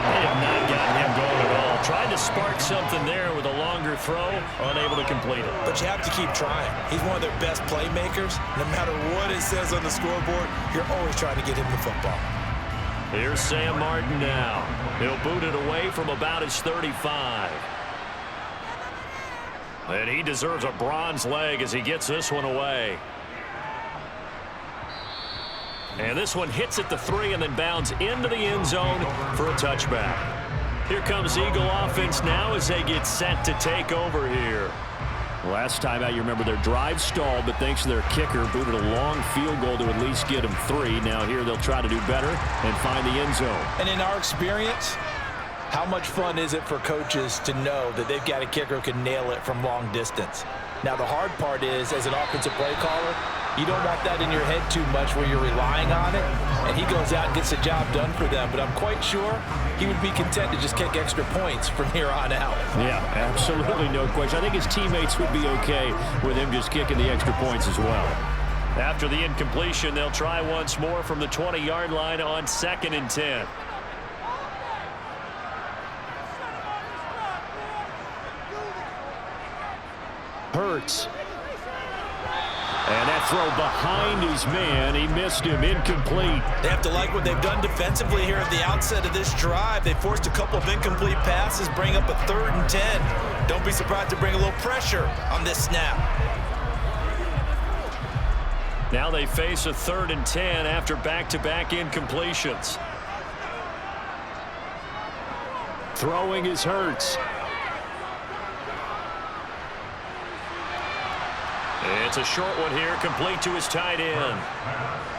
They have not gotten him going at all. Tried to spark something there with a longer throw, unable to complete it. But you have to keep trying. He's one of their best playmakers. No matter what it says on the scoreboard, you're always trying to get him the football. Here's Sam Martin now. He'll boot it away from about his 35. And he deserves a bronze leg as he gets this one away. And this one hits at the 3 and then bounds into the end zone for a touchback. Here comes Eagle offense now as they get set to take over here. Last time out, you remember their drive stalled, but thanks to their kicker, booted a long field goal to at least get them 3. Now here they'll try to do better and find the end zone. And in our experience, how much fun is it for coaches to know that they've got a kicker who can nail it from long distance? Now the hard part is, as an offensive play caller, you don't want that in your head too much where you're relying on it, and he goes out and gets the job done for them. But I'm quite sure he would be content to just kick extra points from here on out. Yeah, absolutely no question. I think his teammates would be okay with him just kicking the extra points as well. After the incompletion, they'll try once more from the 20-yard line on 2nd and 10. Hurts. And that throw behind his man, he missed him, incomplete. They have to like what they've done defensively here at the outset of this drive. They forced a couple of incomplete passes, bring up a 3rd and 10. Don't be surprised to bring a little pressure on this snap. Now they face a 3rd and 10 after back-to-back incompletions. Throwing is Hurts. It's a short one here, complete to his tight end.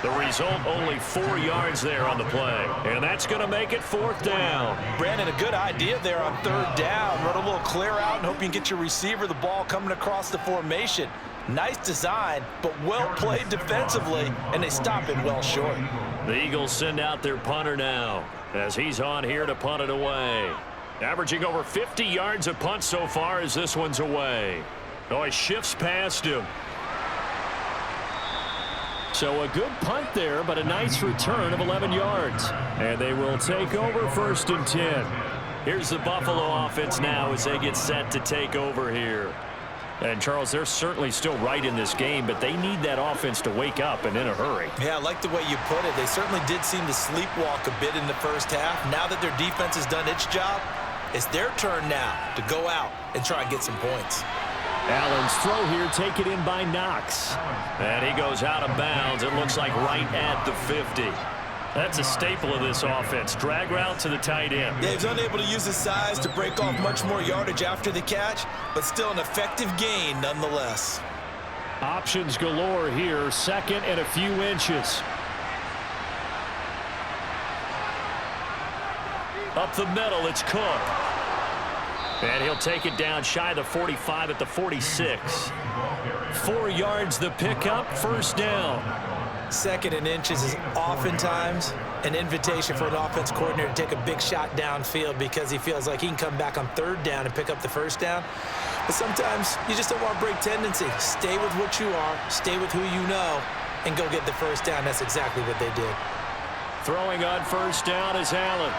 The result, only 4 yards there on the play. And that's going to make it 4th down. Brandon, a good idea there on 3rd down. Run a little clear out and hope you can get your receiver the ball coming across the formation. Nice design, but well played defensively, and they stop him well short. The Eagles send out their punter now as he's on here to punt it away. Averaging over 50 yards a punt so far as this one's away. Oh, he shifts past him. So a good punt there, but a nice return of 11 yards. And they will take over 1st and 10. Here's the Buffalo offense now as they get set to take over here. And, Charles, they're certainly still right in this game, but they need that offense to wake up and in a hurry. Yeah, I like the way you put it. They certainly did seem to sleepwalk a bit in the first half. Now that their defense has done its job, it's their turn now to go out and try and get some points. Allen's throw here taken in by Knox. And he goes out of bounds. It looks like right at the 50. That's a staple of this offense. Drag route to the tight end. Yeah, he's unable to use his size to break off much more yardage after the catch, but still an effective gain nonetheless. Options galore here. 2nd and a few inches. Up the middle, it's Cook. And he'll take it down shy of the 45 at the 46. 4 yards the pickup, 1st down. 2nd and inches is oftentimes an invitation for an offense coordinator to take a big shot downfield because he feels like he can come back on 3rd down and pick up the 1st down. But sometimes you just don't want to break tendency. Stay with what you are, stay with who you know, and go get the 1st down. That's exactly what they did. Throwing on 1st down is Allen.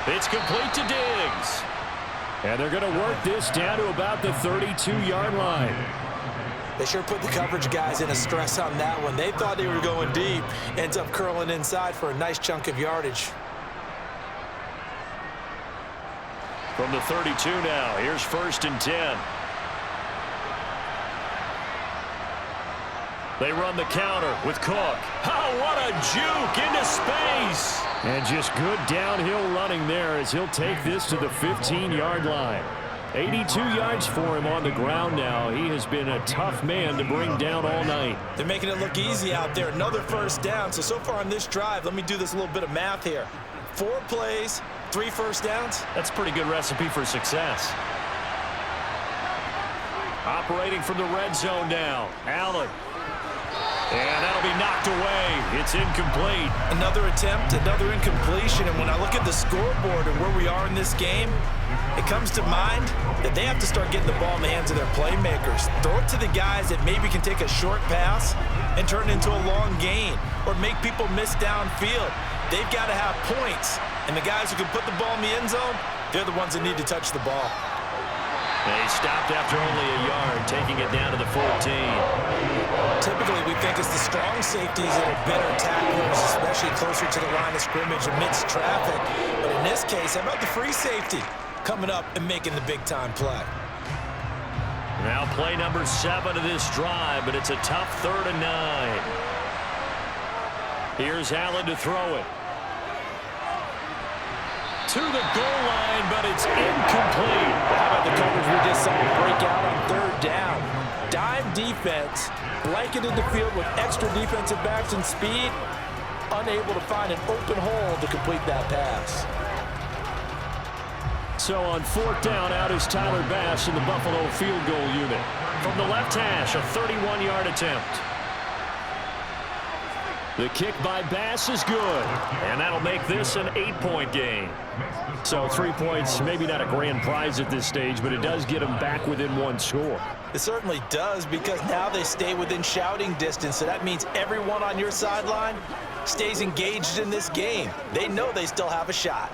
It's complete to Diggs. And they're going to work this down to about the 32-yard line. They sure put the coverage guys in a stress on that one. They thought they were going deep. Ends up curling inside for a nice chunk of yardage. From the 32 now, here's 1st and 10. They run the counter with Cook. Oh, what a juke into space. And just good downhill running there as he'll take this to the 15-yard line. 82 yards for him on the ground now. He has been a tough man to bring down all night. They're making it look easy out there. Another 1st down. So far on this drive, let me do this little bit of math here. 4 plays, 3 1st downs. That's a pretty good recipe for success. Operating from the red zone now. Allen. And that'll be knocked away. It's incomplete. Another attempt, another incompletion. And when I look at the scoreboard and where we are in this game, it comes to mind that they have to start getting the ball in the hands of their playmakers. Throw it to the guys that maybe can take a short pass and turn it into a long gain or make people miss downfield. They've got to have points. And the guys who can put the ball in the end zone, they're the ones that need to touch the ball. They stopped after only a yard, taking it down to the 14. Typically, we think it's the strong safeties that are better tacklers, especially closer to the line of scrimmage amidst traffic. But in this case, how about the free safety coming up and making the big-time play? Now play number 7 of this drive, but it's a tough 3rd and 9. Here's Allen to throw it. To the goal line, but it's incomplete. How about the coverage we just saw break out on 3rd down? Dime defense, blanketed the field with extra defensive backs and speed, unable to find an open hole to complete that pass. So on 4th down, out is Tyler Bass in the Buffalo field goal unit. From the left hash, a 31-yard attempt. The kick by Bass is good. And that'll make this an 8-point game. So 3 points, maybe not a grand prize at this stage, but it does get them back within 1 score. It certainly does, because now they stay within shouting distance. So that means everyone on your sideline stays engaged in this game. They know they still have a shot.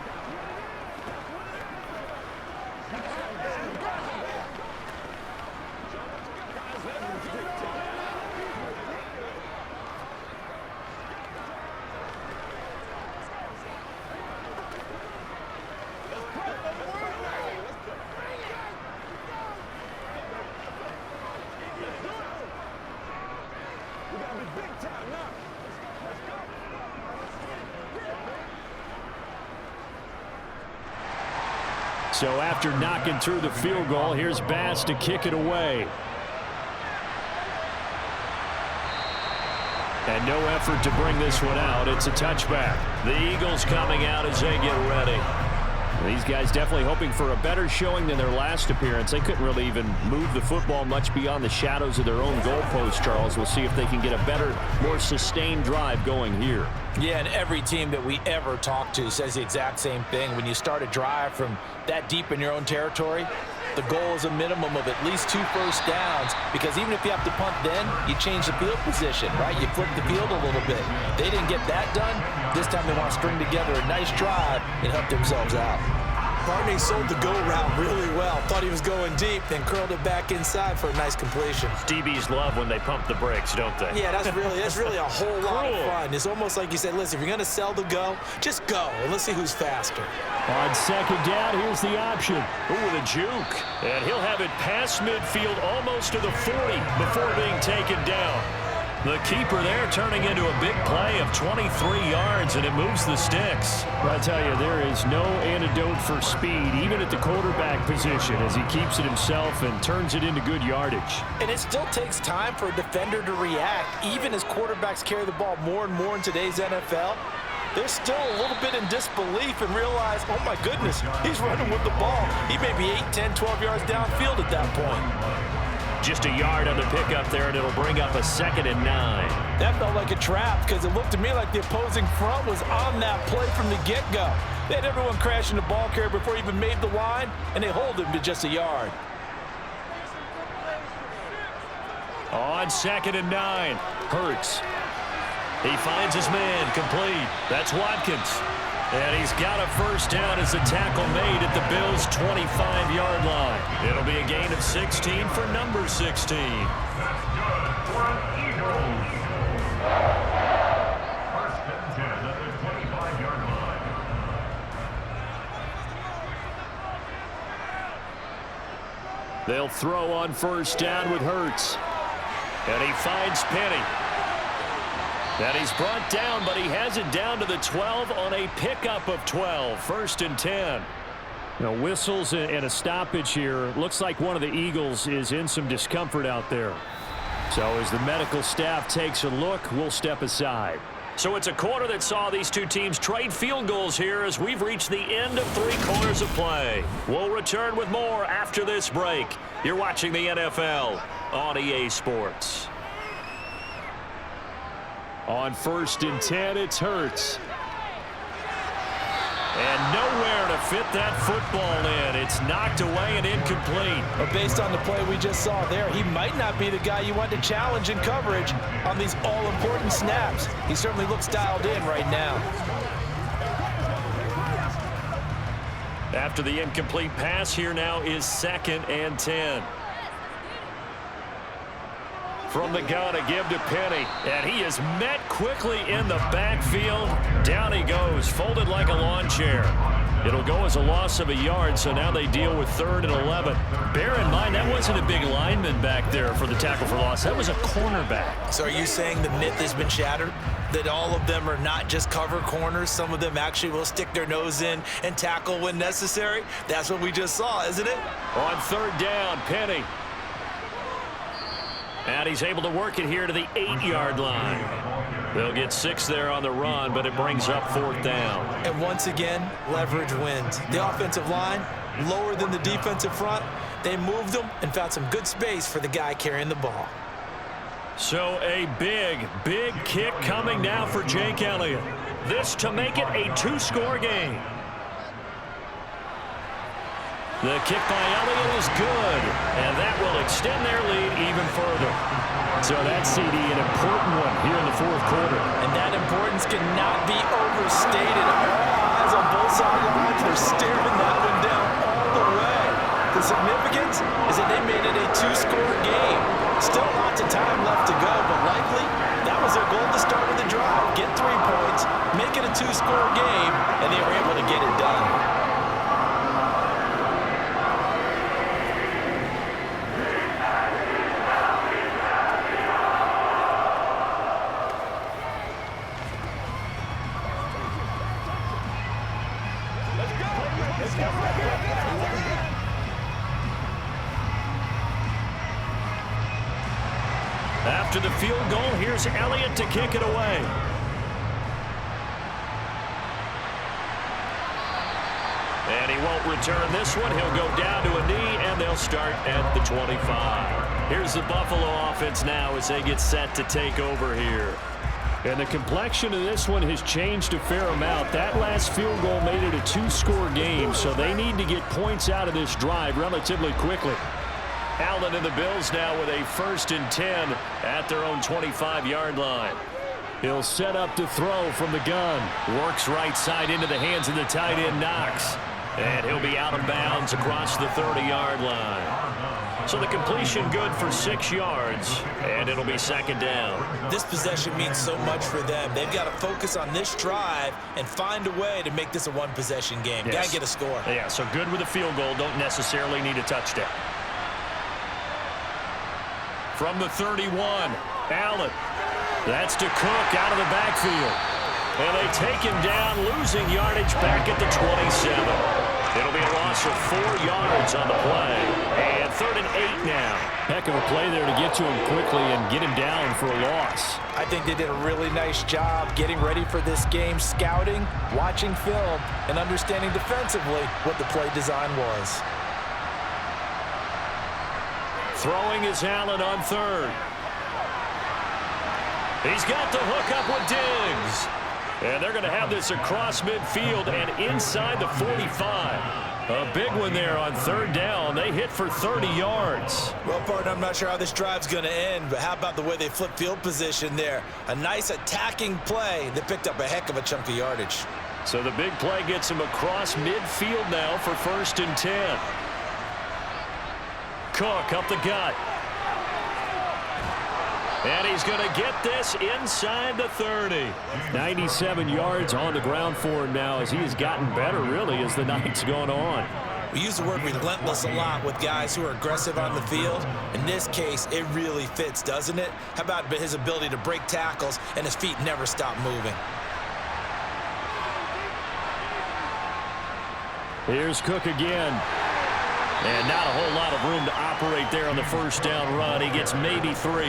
So after knocking through the field goal, here's Bass to kick it away. And no effort to bring this one out. It's a touchback. The Eagles coming out as they get ready. These guys definitely hoping for a better showing than their last appearance. They couldn't really even move the football much beyond the shadows of their own goalpost, Charles. We'll see if they can get a better, more sustained drive going here. Yeah, and every team that we ever talk to says the exact same thing. When you start a drive from that deep in your own territory, the goal is a minimum of at least 2 first downs, because even if you have to punt then, you change the field position, right? You flip the field a little bit. They didn't get that done. This time they want to string together a nice drive and help themselves out. Barney sold the go route really well. Thought he was going deep, then curled it back inside for a nice completion. DBs love when they pump the brakes, don't they? Yeah, that's really a whole lot of fun. It's almost like you said, listen, if you're going to sell the go, just go, and let's see who's faster. On second down, here's the option. Ooh, with a juke. And he'll have it past midfield almost to the 40 before being taken down. The keeper there turning into a big play of 23 yards, and it moves the sticks. I tell you, there is no antidote for speed, even at the quarterback position, as he keeps it himself and turns it into good yardage. And it still takes time for a defender to react, even as quarterbacks carry the ball more and more in today's NFL. They're still a little bit in disbelief and realize, oh my goodness, he's running with the ball. He may be 8, 10, 12 yards downfield at that point. Just a yard on the pickup there, and it'll bring up a 2nd and 9. That felt like a trap, because it looked to me like the opposing front was on that play from the get-go. They had everyone crashing the ball carrier before he even made the line, and they hold him to just a yard. On 2nd and 9, Hurts. He finds his man, complete. That's Watkins. And he's got a first down as the tackle made at the Bills' 25-yard line. It'll be a gain of 16 for number 16. That's good for the Eagles. First and 10 at the 25-yard line. They'll throw on first down with Hurts. And he finds Penny. And he's brought down, but he has it down to the 12 on a pickup of 12. 1st and 10. Whistles and a stoppage here. Looks like one of the Eagles is in some discomfort out there. So as the medical staff takes a look, we'll step aside. So it's a quarter that saw these two teams trade field goals here as we've reached the end of 3 quarters of play. We'll return with more after this break. You're watching the NFL on EA Sports. On 1st and 10, it's Hurts. And nowhere to fit that football in. It's knocked away and incomplete. But based on the play we just saw there, he might not be the guy you want to challenge in coverage on these all-important snaps. He certainly looks dialed in right now. After the incomplete pass, here now is 2nd and 10. From the gun, a give to Penny. And he is met quickly in the backfield. Down he goes, folded like a lawn chair. It'll go as a loss of a yard, so now they deal with 3rd and 11. Bear in mind, that wasn't a big lineman back there for the tackle for loss. That was a cornerback. So are you saying the myth has been shattered? That all of them are not just cover corners? Some of them actually will stick their nose in and tackle when necessary? That's what we just saw, isn't it? On 3rd down, Penny. And he's able to work it here to the 8-yard line. They'll get 6 there on the run, but it brings up 4th down. And once again, leverage wins. The offensive line, lower than the defensive front. They moved them and found some good space for the guy carrying the ball. So a big, big kick coming now for Jake Elliott. This to make it a 2-score game. The kick by Elliott is good, and that will extend their lead even further. So that's, CD, an important one here in the 4th quarter. And that importance cannot be overstated. All eyes on both sidelines. They're staring that one down all the way. The significance is that they made it a 2-score game. Still lots of time left to go, but likely that was their goal to start with the drive. Get 3 points, make it a 2-score game, and they were able to get it done. Let's go. After the field goal, here's Elliott to kick it away. And he won't return this one. He'll go down to a knee, and they'll start at the 25. Here's the Buffalo offense now as they get set to take over here. And the complexion of this one has changed a fair amount. That last field goal made it a two-score game, so they need to get points out of this drive relatively quickly. Allen and the Bills now with a 1st and 10 at their own 25-yard line. He'll set up to throw from the gun. Works right side into the hands of the tight end, Knox. And he'll be out of bounds across the 30-yard line. So the completion good for 6 yards, and it'll be 2nd down. This possession means so much for them. They've got to focus on this drive and find a way to make this a one-possession game. Yes. Got to get a score. Yeah, so good with a field goal. Don't necessarily need a touchdown. From the 31, Allen. That's to Cook out of the backfield. And they take him down, losing yardage back at the 27. It'll be a loss of 4 yards on the play. And 3rd and 8 now. Heck of a play there to get to him quickly and get him down for a loss. I think they did a really nice job getting ready for this game, scouting, watching film, and understanding defensively what the play design was. Throwing is Allen on 3rd. He's got the hook up with Diggs. And they're going to have this across midfield and inside the 45. A big one there on 3rd down. They hit for 30 yards. Well, partner, I'm not sure how this drive's going to end, but how about the way they flip field position there? A nice attacking play that picked up a heck of a chunk of yardage. So the big play gets him across midfield now for 1st and 10. Cook up the gut. And he's going to get this inside the 30. 97 yards on the ground for him now as he has gotten better, really, as the night's gone on. We use the word relentless a lot with guys who are aggressive on the field. In this case, it really fits, doesn't it? How about his ability to break tackles and his feet never stop moving? Here's Cook again. And not a whole lot of room to operate there on the 1st down run. He gets maybe 3.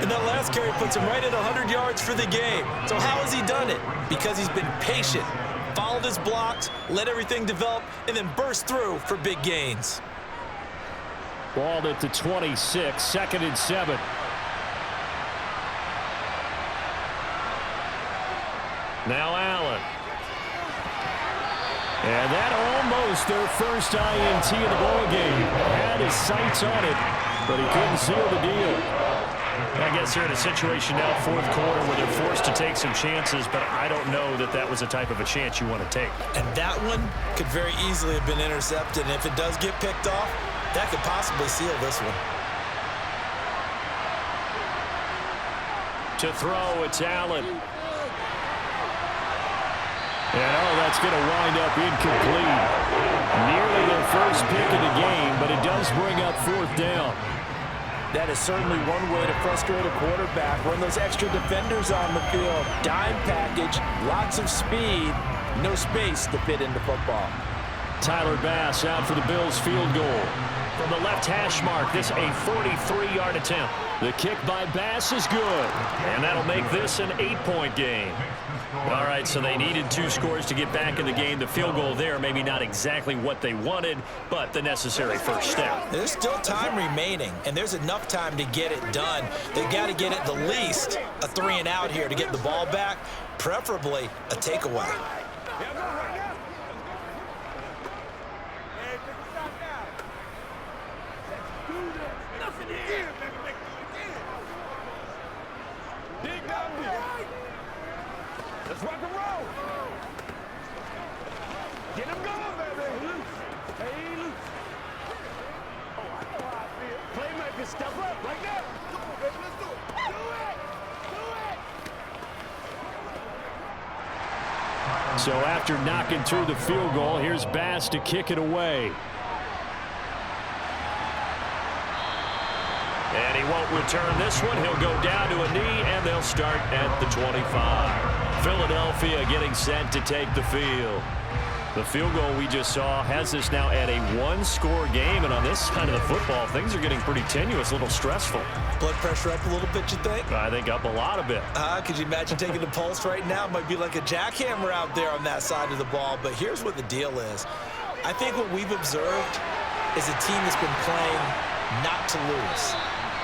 And that last carry puts him right at 100 yards for the game. So how has he done it? Because he's been patient, followed his blocks, let everything develop, and then burst through for big gains. Balled at the 26, 2nd and 7. Now Allen. And that almost their first INT of the ballgame. Had his sights on it, but he couldn't seal the deal. I guess they're in a situation now, 4th quarter, where they're forced to take some chances, but I don't know that that was the type of a chance you want to take. And that one could very easily have been intercepted, and if it does get picked off, that could possibly seal this one. To throw, it's Allen. And that's going to wind up incomplete. Nearly their first pick of the game, but it does bring up 4th down. That is certainly one way to frustrate a quarterback. Run those extra defenders on the field. Dime package, lots of speed, no space to fit into football. Tyler Bass out for the Bills field goal. From the left hash mark, this a 43-yard attempt. The kick by Bass is good. And that'll make this an 8-point game. All right, so they needed 2 scores to get back in the game. The field goal there, maybe not exactly what they wanted, but the necessary first step. There's still time remaining, and there's enough time to get it done. They've got to get it the least a 3 and out here to get the ball back, preferably a takeaway. Let's rock and roll. Get him going, baby. Loose. Hey, loose. Oh, I know how I feel. Playmaker, step up right now. Come on, baby. Let's do it. Do it. So after knocking through the field goal, here's Bass to kick it away. And he won't return this one. He'll go down to a knee, and they'll start at the 25. Philadelphia getting set to take the field. The field goal we just saw has us now at a one-score game, and on this side of the football, things are getting pretty tenuous, a little stressful. Blood pressure up a little bit, you think? I think up a lot of it. Could you imagine taking the pulse right now? It might be like a jackhammer out there on that side of the ball, but here's what the deal is. I think what we've observed is a team that's been playing not to lose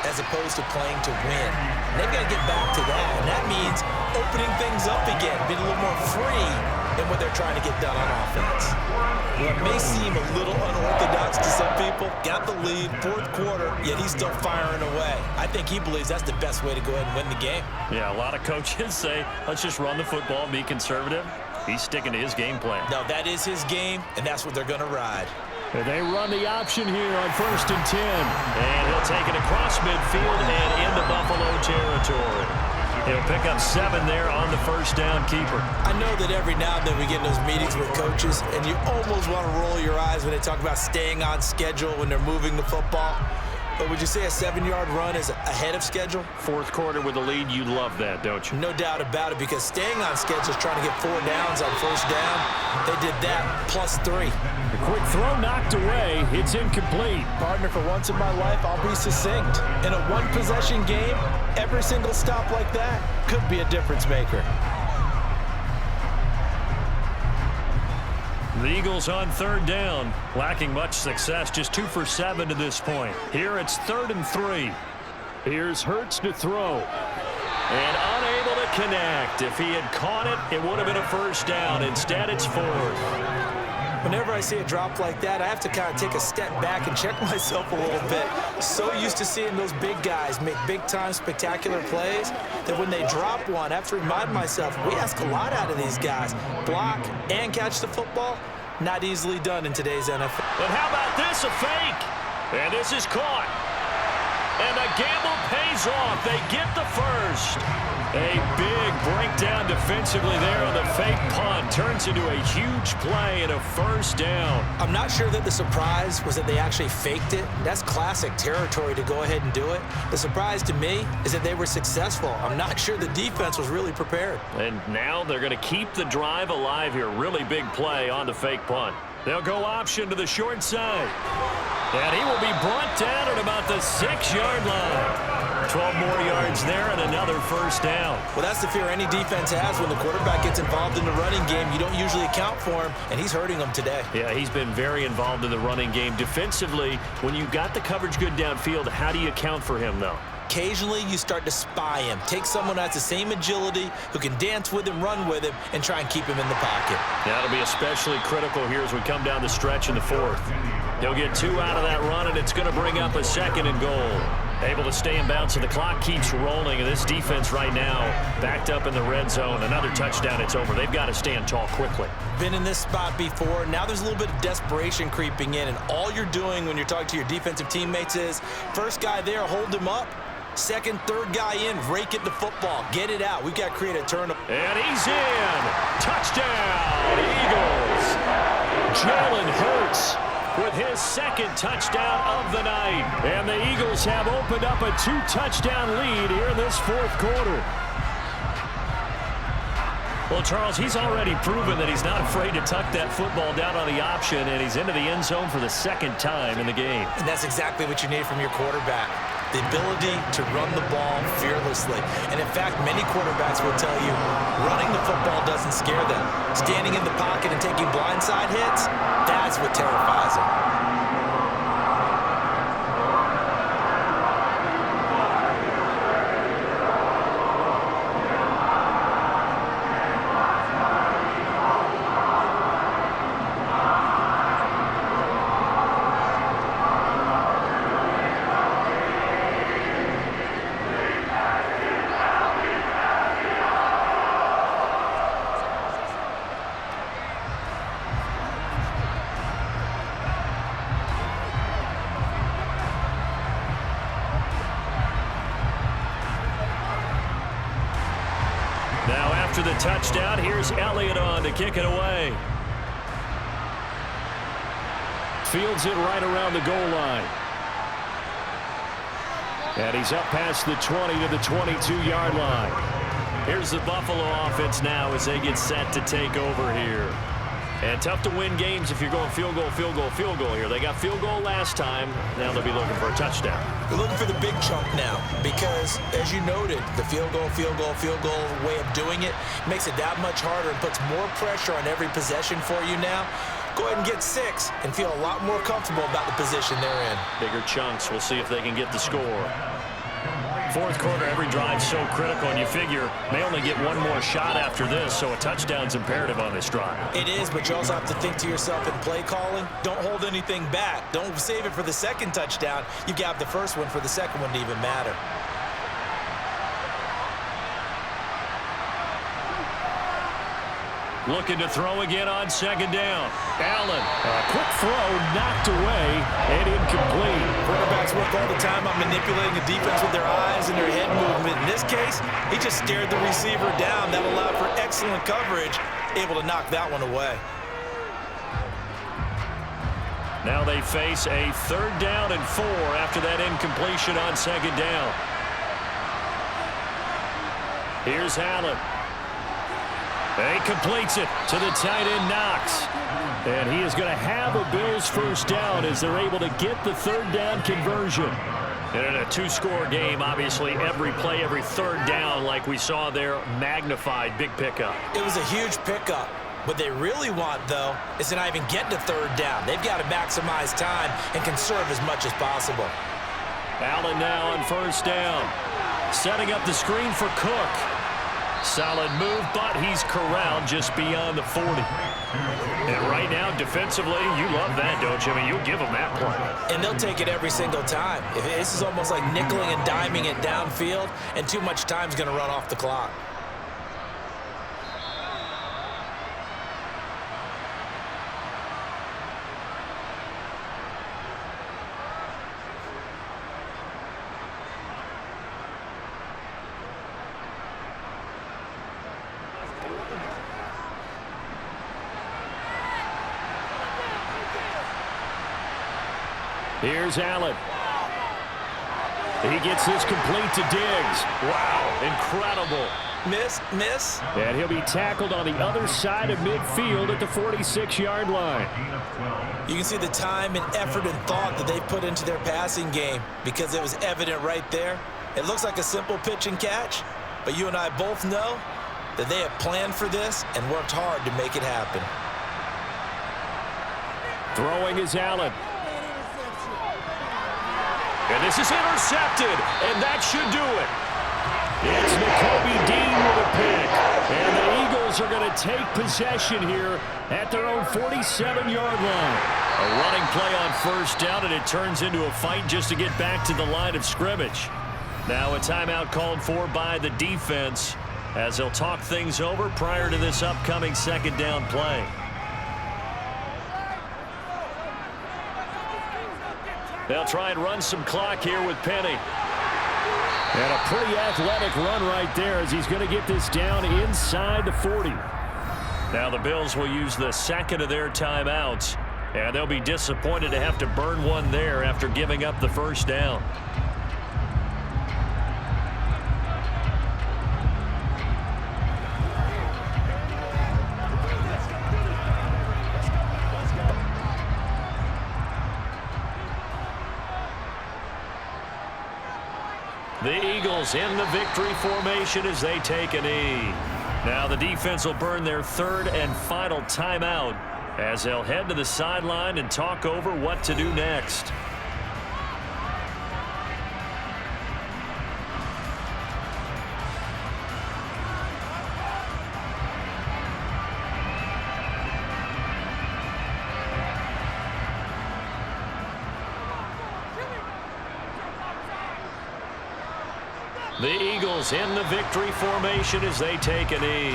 as opposed to playing to win. And they've got to get back to that, and that means opening things up again, being a little more free than what they're trying to get done on offense. What may seem a little unorthodox to some people, got the lead, fourth quarter, yet he's still firing away. I think he believes that's the best way to go ahead and win the game. Yeah, a lot of coaches say, let's just run the football and be conservative. He's sticking to his game plan. No, that is his game, and that's what they're going to ride. And they run the option here on 1st and 10. And he'll take it across midfield and into Buffalo territory. He'll pick up 7 there on the first down keeper. I know that every now and then we get in those meetings with coaches, and you almost want to roll your eyes when they talk about staying on schedule when they're moving the football. But would you say a 7-yard run is ahead of schedule? Fourth quarter with a lead, you love that, don't you? No doubt about it, because staying on schedule is trying to get 4 downs on first down. They did that plus 3. The quick throw knocked away. It's incomplete. Partner, for once in my life, I'll be succinct. In a one-possession game, every single stop like that could be a difference maker. The Eagles on 3rd down, lacking much success, just 2 for 7 to this point. Here it's 3rd and 3. Here's Hurts to throw. And unable to connect. If he had caught it, it would have been a first down. Instead, it's 4th. Whenever I see a drop like that, I have to kind of take a step back and check myself a little bit. So used to seeing those big guys make big-time spectacular plays that when they drop one, I have to remind myself, we ask a lot out of these guys. Block and catch the football, not easily done in today's NFL. But how about this, a fake? And this is caught. And the gamble pays off. They get the first. A big breakdown defensively there on the fake punt. Turns into a huge play and a first down. I'm not sure that the surprise was that they actually faked it. That's classic territory to go ahead and do it. The surprise to me is that they were successful. I'm not sure the defense was really prepared. And now they're going to keep the drive alive here. Really big play on the fake punt. They'll go option to the short side. And he will be brought down at about the 6-yard line. 12 more yards there and another first down. Well, that's the fear any defense has when the quarterback gets involved in the running game. You don't usually account for him, and he's hurting them today. Yeah, he's been very involved in the running game. Defensively, when you got the coverage good downfield, how do you account for him, though? Occasionally, you start to spy him. Take someone who has the same agility, who can dance with him, run with him, and try and keep him in the pocket. That'll be especially critical here as we come down the stretch in the 4th. He'll get 2 out of that run, and it's going to bring up a 2nd and goal. Able to stay in bounds, and the clock keeps rolling. And this defense right now backed up in the red zone. Another touchdown, it's over. They've got to stand tall quickly. Been in this spot before. Now there's a little bit of desperation creeping in, and all you're doing when you're talking to your defensive teammates is first guy there, hold him up. Second, third guy in, rake it the football. Get it out. We've got to create a turnover. And he's in. Touchdown, Eagles. Jalen Hurts with his 2nd touchdown of the night. And the Eagles have opened up a 2-touchdown lead here in this 4th quarter. Well, Charles, he's already proven that he's not afraid to tuck that football down on the option, and he's into the end zone for the 2nd time in the game. And that's exactly what you need from your quarterback. The ability to run the ball fearlessly. And in fact, many quarterbacks will tell you running the football doesn't scare them. Standing in the pocket and taking blindside hits, that's what terrifies them. Now after the touchdown, here's Elliott on to kick it away. Fields it right around the goal line. And he's up past the 20 to the 22-yard line. Here's the Buffalo offense now as they get set to take over here. And tough to win games if you're going field goal, field goal, field goal here. They got field goal last time. Now they'll be looking for a touchdown. They're looking for the big chunk now because, as you noted, the field goal way of doing it makes it that much harder and puts more pressure on every possession for you now. Go ahead and get 6 and feel a lot more comfortable about the position they're in. Bigger chunks. We'll see if they can get the score. Fourth quarter, every drive so critical, and you figure they only get one more shot after this, so a touchdown's imperative on this drive. It is, but you also have to think to yourself in play calling, don't hold anything back. Don't save it for the second touchdown. You've got the first one for the second one to even matter. Looking to throw again on second down. Allen. A quick throw knocked away and incomplete. Quarterbacks work all the time on manipulating the defense with their eyes and their head movement. In this case, he just stared the receiver down. That allowed for excellent coverage, able to knock that one away. Now they face a 3rd down and 4 after that incompletion on second down. Here's Allen. He completes it to the tight end, Knox. And he is going to have a Bills first down as they're able to get the 3rd down conversion. And in a 2-score game, obviously, every play, every 3rd down, like we saw there, magnified, big pickup. It was a huge pickup. What they really want, though, is to not even get to 3rd down. They've got to maximize time and conserve as much as possible. Allen now on first down. Setting up the screen for Cook. Solid move, but he's corralled just beyond the 40. And right now, defensively, you love that, don't you? I mean, you'll give them that play. And they'll take it every single time. This is almost like nickeling and diming it downfield, and too much time's going to run off the clock. Here's Allen. He gets this complete to Diggs. Wow, incredible. Miss. And he'll be tackled on the other side of midfield at the 46-yard line. You can see the time and effort and thought that they put into their passing game because it was evident right there. It looks like a simple pitch and catch, but you and I both know that they have planned for this and worked hard to make it happen. Throwing is Allen. And this is intercepted, and that should do it. It's Nakobe Dean with a pick. And the Eagles are going to take possession here at their own 47-yard line. A running play on first down, and it turns into a fight just to get back to the line of scrimmage. Now a timeout called for by the defense as they'll talk things over prior to this upcoming second down play. They'll try and run some clock here with Penny. And a pretty athletic run right there as he's going to get this down inside the 40. Now the Bills will use the second of their timeouts, and they'll be disappointed to have to burn one there after giving up the first down. The Eagles in the victory formation as they take a knee. Now the defense will burn their 3rd and final timeout as they'll head to the sideline and talk over what to do next. The Eagles in the victory formation as they take a knee.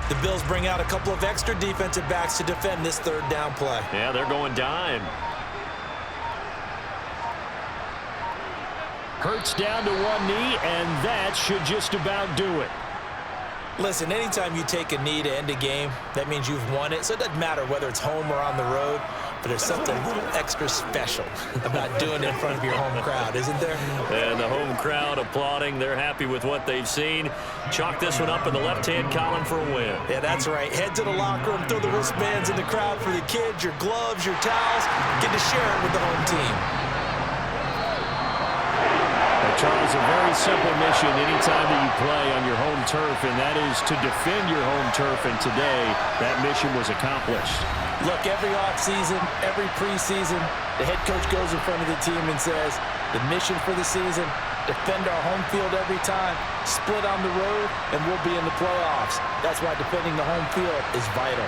The Bills bring out a couple of extra defensive backs to defend this 3rd down play. Yeah, they're going dime. Hurts down to one knee, and that should just about do it. Listen, anytime you take a knee to end a game, that means you've won it. So it doesn't matter whether it's home or on the road. but there's something a little extra special about doing it in front of your home crowd, isn't there? And the home crowd applauding. They're happy with what they've seen. Chalk this one up in the left-hand column for a win. Yeah, that's right. Head to the locker room, throw the wristbands in the crowd for the kids, your gloves, your towels. Get to share it with the home team. Charles, a very simple mission anytime that you play on your home turf, and that is to defend your home turf, and today that mission was accomplished. Look, every offseason, every preseason, the head coach goes in front of the team and says, the mission for the season, defend our home field every time, split on the road, and we'll be in the playoffs. That's why defending the home field is vital.